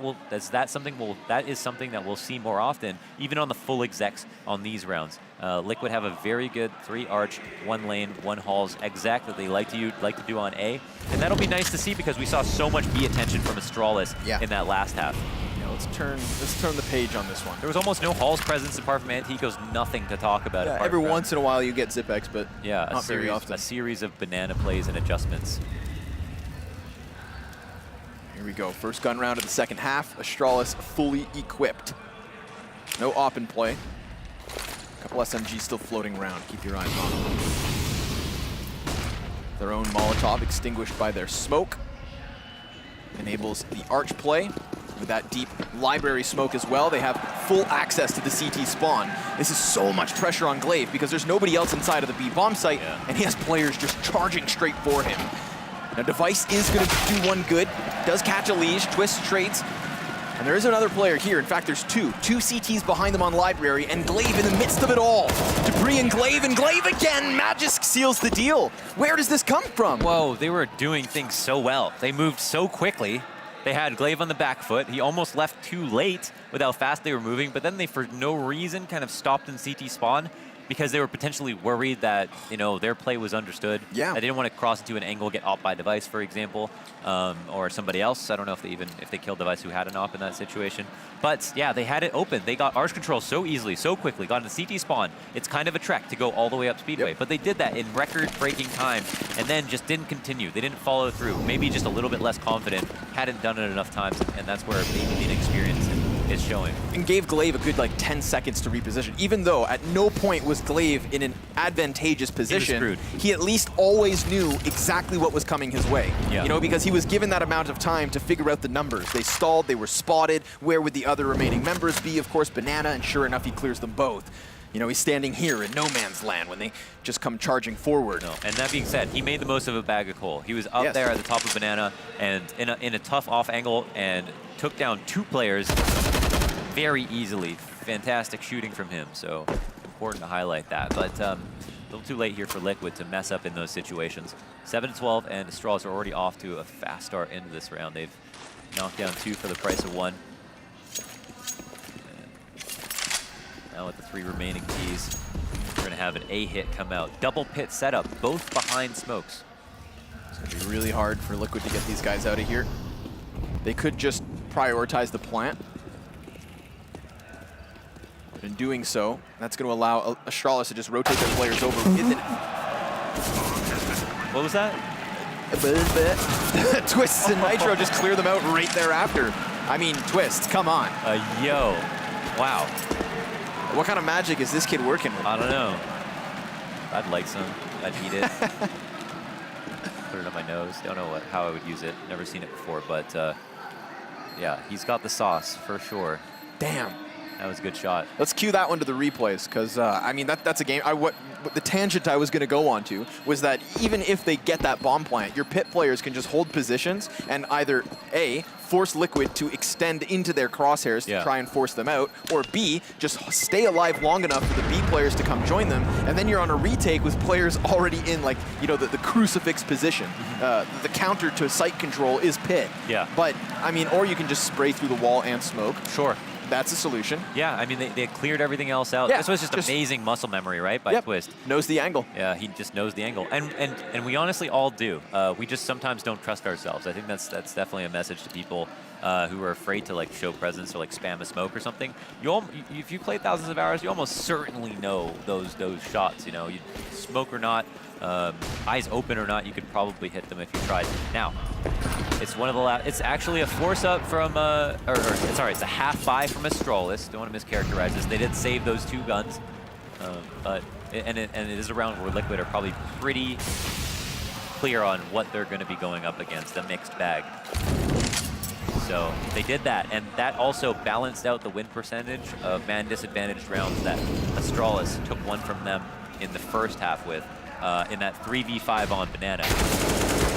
is something that we'll see more often, even on the full execs on these rounds. Liquid have a very good 3 Arch, 1 lane, 1 Halls exec that they like to do on A. And that'll be nice to see because we saw so much B attention from Astralis in that last half. Let's turn the page on this one. There was almost no Halls presence apart from Antico's, nothing to talk about. Yeah, every once in a while you get Zipex, but not very often. A series of banana plays and adjustments. Here we go, first gun round of the second half. Astralis fully equipped. No op in play. A couple SMGs still floating around, keep your eyes on them. Their own Molotov extinguished by their smoke. Enables the Arch play. With that deep library smoke as well, they have full access to the CT spawn. This is so much pressure on Glaive because there's nobody else inside of the B bomb site, and he has players just charging straight for him. Now Device is going to do one good, does catch a Liege, twists trades, and there is another player here. In fact, there's two CTs behind them on library, and Glaive in the midst of it all. Dupree and Glaive again. Magisk seals the deal. Where does this come from? Whoa, they were doing things so well. They moved so quickly. They had Glaive on the back foot. He almost left too late with how fast they were moving, but then they, for no reason, kind of stopped in CT spawn because they were potentially worried that, you know, their play was understood. Yeah. They didn't want to cross into an angle, get op by Device, for example, or somebody else. I don't know if they killed Device who had an op in that situation. But yeah, they had it open. They got Arch control so easily, so quickly, got into CT spawn. It's kind of a trek to go all the way up Speedway, but they did that in record-breaking time and then just didn't continue. They didn't follow through. Maybe just a little bit less confident, hadn't done it enough times, and that's where maybe the inexperience is showing. And gave Glaive a good 10 seconds to reposition, even though at no point was Glaive in an advantageous position. He at least always knew exactly what was coming his way. Yeah. You know, because he was given that amount of time to figure out the numbers. They stalled, they were spotted. Where would the other remaining members be? Of course, Banana, and sure enough, he clears them both. You know, he's standing here in no man's land when they just come charging forward. No. And that being said, he made the most of a bag of coal. He was up there at the top of Banana and in a tough off angle and took down 2 players very easily. Fantastic shooting from him, so important to highlight that. But a little too late here for Liquid to mess up in those situations. 7-12, and Astralis are already off to a fast start into this round. They've knocked down 2 for the price of 1. Now with the 3 remaining keys, we're gonna have an A hit come out. Double pit setup, both behind smokes. It's gonna be really hard for Liquid to get these guys out of here. They could just prioritize the plant. But in doing so, that's gonna allow Astralis to just rotate their players over within. What was that? Twists and Nitro just clear them out right thereafter. I mean, Twists, come on. Yo, wow. What kind of magic is this kid working with? I don't know. I'd like some. I'd eat it. Put it on my nose. Don't know how I would use it. Never seen it before, but yeah, he's got the sauce for sure. Damn. That was a good shot. Let's cue that one to the replays, because, I mean, that's a game. What the tangent I was going to go on to was that even if they get that bomb plant, your pit players can just hold positions and either, A, force Liquid to extend into their crosshairs to try and force them out, or B, just stay alive long enough for the B players to come join them, and then you're on a retake with players already in, like, you know, the crucifix position. The counter to site control is pit. Yeah. But, I mean, or you can just spray through the wall and smoke. Sure. That's a solution. Yeah, I mean, they cleared everything else out. Yeah, this was just amazing muscle memory, right, by Twist. Knows the angle. Yeah, he just knows the angle. And we honestly all do. We just sometimes don't trust ourselves. I think that's definitely a message to people who are afraid to, like, show presence or, like, spam a smoke or something. If you play thousands of hours, you almost certainly know those shots, you know. You smoke or not, eyes open or not, you could probably hit them if you tried. Now, it's one of the it's actually a force up from, sorry, it's a half buy from Astralis. Don't want to mischaracterize this. They did save those 2 guns, but it is a round where Liquid are probably pretty clear on what they're going to be going up against, a mixed bag. So they did that, and that also balanced out the win percentage of man disadvantaged rounds that Astralis took one from them in the first half with, in that 3v5 on Banana.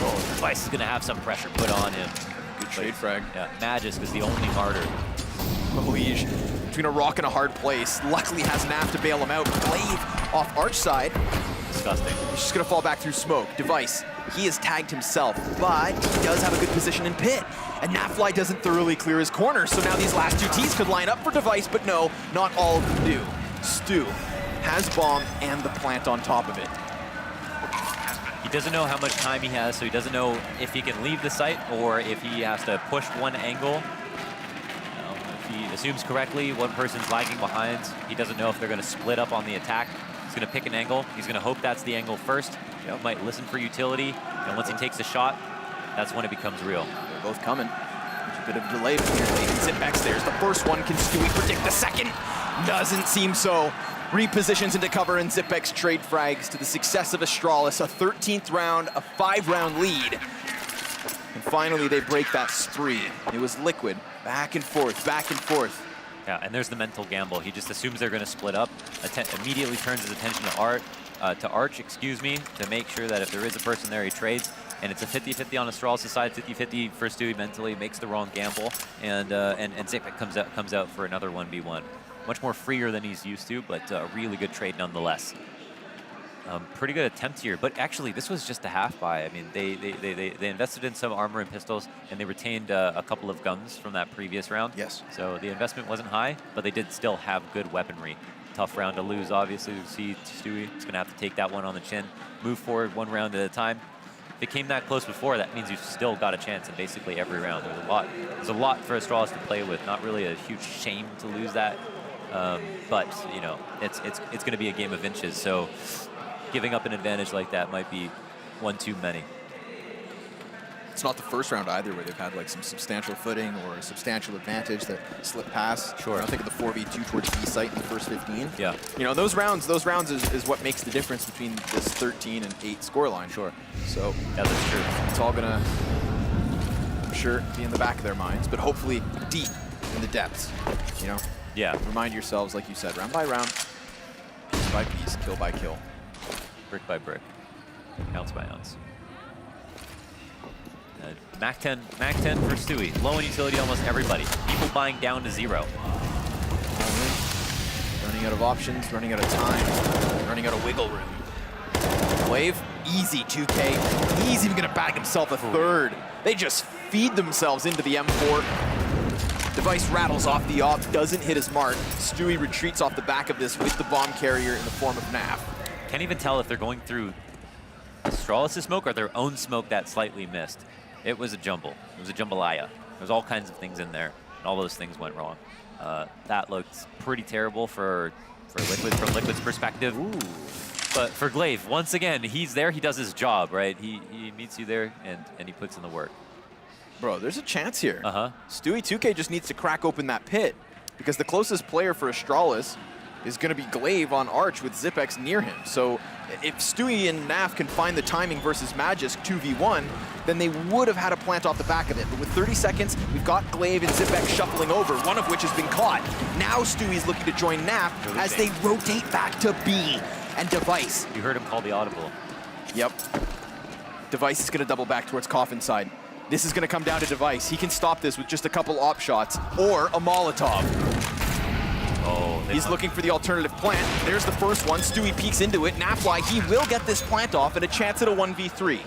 Oh, Device is going to have some pressure put on him. Good shade frag. Yeah, Magisk is the only martyr. Liege, between a rock and a hard place, luckily has Naf to bail him out. Glaive off arch side. Disgusting. He's just going to fall back through smoke. Device, he has tagged himself, but he does have a good position in pit. And Nafly doesn't thoroughly clear his corner, so now these last 2 Ts could line up for Device, but no, not all of them do. Stu has bomb and the plant on top of it. He doesn't know how much time he has, so he doesn't know if he can leave the site or if he has to push one angle. If he assumes correctly, one person's lagging behind. He doesn't know if they're going to split up on the attack. He's going to pick an angle. He's going to hope that's the angle first. He might listen for utility, and once he takes a shot, that's when it becomes real. They're both coming. There's a bit of delay between Glaive and Zipex. There's the first one. Can Stewie predict the second? Doesn't seem so. Repositions into cover, and Zipex trade frags to the success of Astralis. A 13th round, a 5-round lead. And finally, they break that spree. It was Liquid. Back and forth, back and forth. Yeah, and there's the mental gamble. He just assumes they're going to split up, immediately turns his attention to Arch, to make sure that if there is a person there, he trades. And it's a 50-50 on Astralis' side, 50-50 for Stewie mentally, makes the wrong gamble, and Zipex comes out for another 1v1. Much more freer than he's used to, but a really good trade nonetheless. Pretty good attempt here, but actually this was just a half buy. I mean, they invested in some armor and pistols, and they retained a couple of guns from that previous round. Yes. So the investment wasn't high, but they did still have good weaponry. Tough round to lose, obviously. You see Stewie is going to have to take that one on the chin, move forward 1 round at a time. If it came that close before, that means you've still got a chance in basically every round. There's a lot for Astralis to play with. Not really a huge shame to lose that, but you know, it's going to be a game of inches. So giving up an advantage like that might be one too many. It's not the first round either where they've had like some substantial footing or a substantial advantage that slipped past. Sure. I think of the 4v2 towards B site in the first 15. Yeah. You know, those rounds is what makes the difference between this 13 and 8 scoreline. Sure. So yeah, that's true. It's all gonna, I'm sure, be in the back of their minds, but hopefully deep in the depths. You know. Yeah. Remind yourselves, like you said, round by round, piece by piece, kill by kill, brick by brick, ounce by ounce. Mac 10 for Stewie. Low in utility, almost everybody. People buying down to 0. Running out of options, running out of time, running out of wiggle room. Glaive, easy 2K. He's even gonna bag himself a 3rd. They just feed themselves into the M4. Device rattles off the op, doesn't hit his mark. Stewie retreats off the back of this with the bomb carrier in the form of Naf. Can't even tell if they're going through Astralis' smoke or their own smoke that slightly missed. It was a jumble. It was a jambalaya. There was all kinds of things in there, and all those things went wrong. That looked pretty terrible for Liquid, from Liquid's perspective. Ooh. But for Glaive, once again, he's there, he does his job, right? He meets you there, and he puts in the work. Bro, there's a chance here. Uh-huh. Stewie 2K just needs to crack open that pit, because the closest player for Astralis is going to be Glaive on Arch with Zipex near him. So if Stewie and Naf can find the timing versus Magisk 2v1, then they would have had a plant off the back of it. But with 30 seconds, we've got Glaive and Zipex shuffling over, one of which has been caught. Now Stewie's looking to join Naf as they rotate back to B. And Device. You heard him call the audible. Yep. Device is going to double back towards Coffin side. This is going to come down to Device. He can stop this with just a couple op shots or a Molotov. Oh, he's looking for the alternative plant. There's the first one. Stewie peeks into it. Nafly, he will get this plant off and a chance at a 1v3.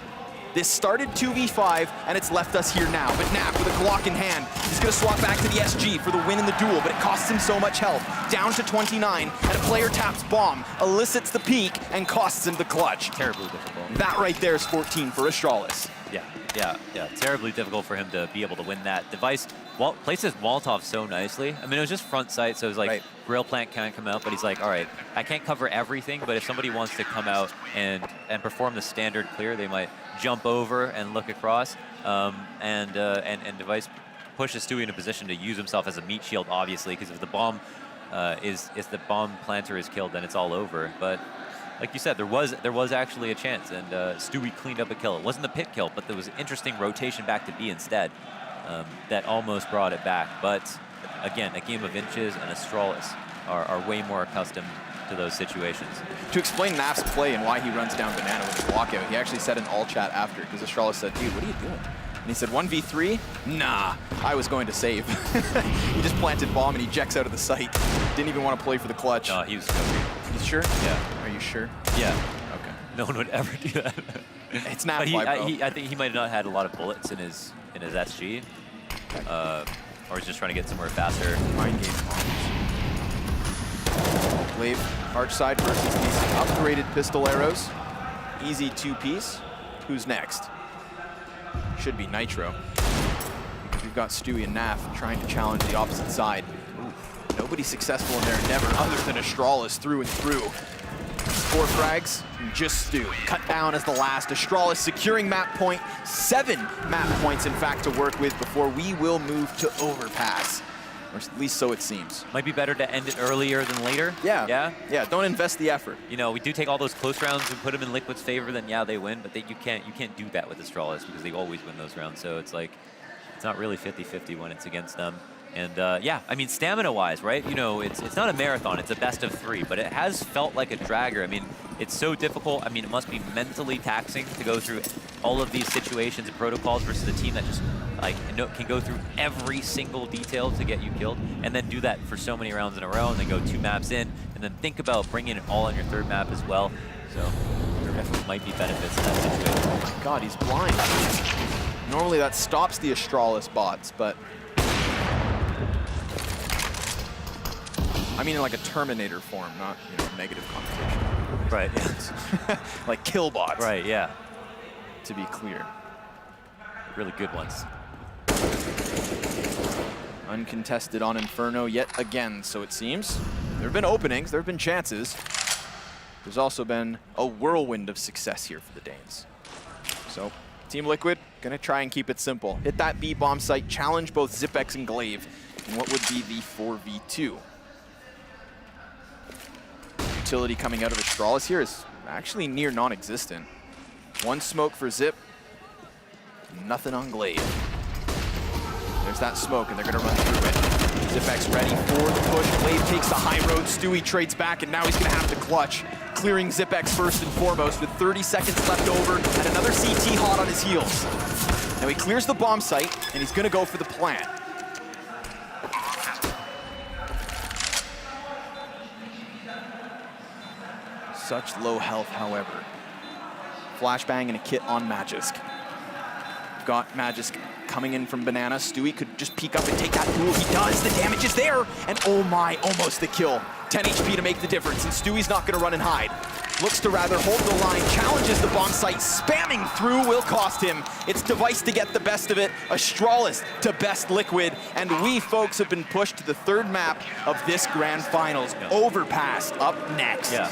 This started 2v5, and it's left us here now. But Naf, with a Glock in hand, he's going to swap back to the SG for the win in the duel, but it costs him so much health. Down to 29, and a player taps bomb, elicits the peek, and costs him the clutch. Terribly difficult. That right there is 14 for Astralis. Yeah. Terribly difficult for him to be able to win that. Device places Molotov so nicely. I mean, it was just front sight, so it was like, Rail Plant can't come out, but he's like, all right, I can't cover everything, but if somebody wants to come out and perform the standard clear, they might jump over and look across. And Device pushes Stewie in a position to use himself as a meat shield, obviously, because if the bomb if the bomb planter is killed, then it's all over. But like you said, there was actually a chance, and Stewie cleaned up a kill. It wasn't the pit kill, but there was an interesting rotation back to B instead that almost brought it back. But again, a game of inches, and Astralis are way more accustomed to those situations. To explain Naf's play and why he runs down Banana with his walkout, he actually said in all chat after, because Astralis said, dude, what are you doing? And he said, 1v3? Nah, I was going to save. He just planted bomb and he ejects out of the site. Didn't even want to play for the clutch. No, he was joking. You sure? Yeah. Are you sure? Yeah. Okay. No one would ever do that. It's not. But I think he might have not had a lot of bullets in his SG, or he's just trying to get somewhere faster. Mind game bombs. Glaive, Arch side versus these upgraded pistol arrows. Easy two-piece. Who's next? Should be Nitro. Because we've got Stewie and Naf trying to challenge the opposite side. Oof. Nobody successful in their endeavor other than Astralis through and through. 4 frags, just Stu. Cut down as the last. Astralis securing map point. 7 map points, in fact, to work with before we will move to overpass. Or at least so it seems. Might be better to end it earlier than later. Yeah, don't invest the effort. You know, we do take all those close rounds and put them in Liquid's favor, then yeah, they win, but you can't do that with Astralis because they always win those rounds. So it's like, it's not really 50-50 when it's against them. And yeah, I mean, stamina-wise, right? You know, it's not a marathon, it's a best of 3, but it has felt like a dragger. I mean, it's so difficult. I mean, it must be mentally taxing to go through all of these situations and protocols versus a team that just like can go through every single detail to get you killed, and then do that for so many rounds in a row, and then go 2 maps in, and then think about bringing it all on your 3rd map as well. So there definitely might be benefits in that situation. Oh my God, he's blind. Normally that stops the Astralis bots, but I mean in like a Terminator form, not, you know, negative connotation. Right, yeah. Like kill bots. Right, yeah. To be clear. Really good ones. Uncontested on Inferno yet again, so it seems. There have been openings, there have been chances. There's also been a whirlwind of success here for the Danes. So, Team Liquid, gonna try and keep it simple. Hit that B bomb site, challenge both Zipex and Glaive in what would be the 4v2. Utility coming out of Astralis here is actually near non-existent. 1 smoke for Zip, nothing on Glaive. There's that smoke, and they're gonna run through it. Zipex ready for the push. Glaive takes the high road. Stewie trades back, and now he's gonna have to clutch. Clearing Zipex first and foremost with 30 seconds left over, and another CT hot on his heels. Now he clears the bomb site, and he's gonna go for the plant. Such low health, however. Flashbang and a kit on Magisk. Got Magisk coming in from Banana. Stewie could just peek up and take that duel. He does. The damage is there. And oh my, almost the kill. 10 HP to make the difference, and Stewie's not going to run and hide. Looks to rather hold the line, challenges the bomb site, spamming through will cost him. It's Device to get the best of it, Astralis to best Liquid, and we folks have been pushed to the 3rd map of this grand finals. Overpass up next. Yeah,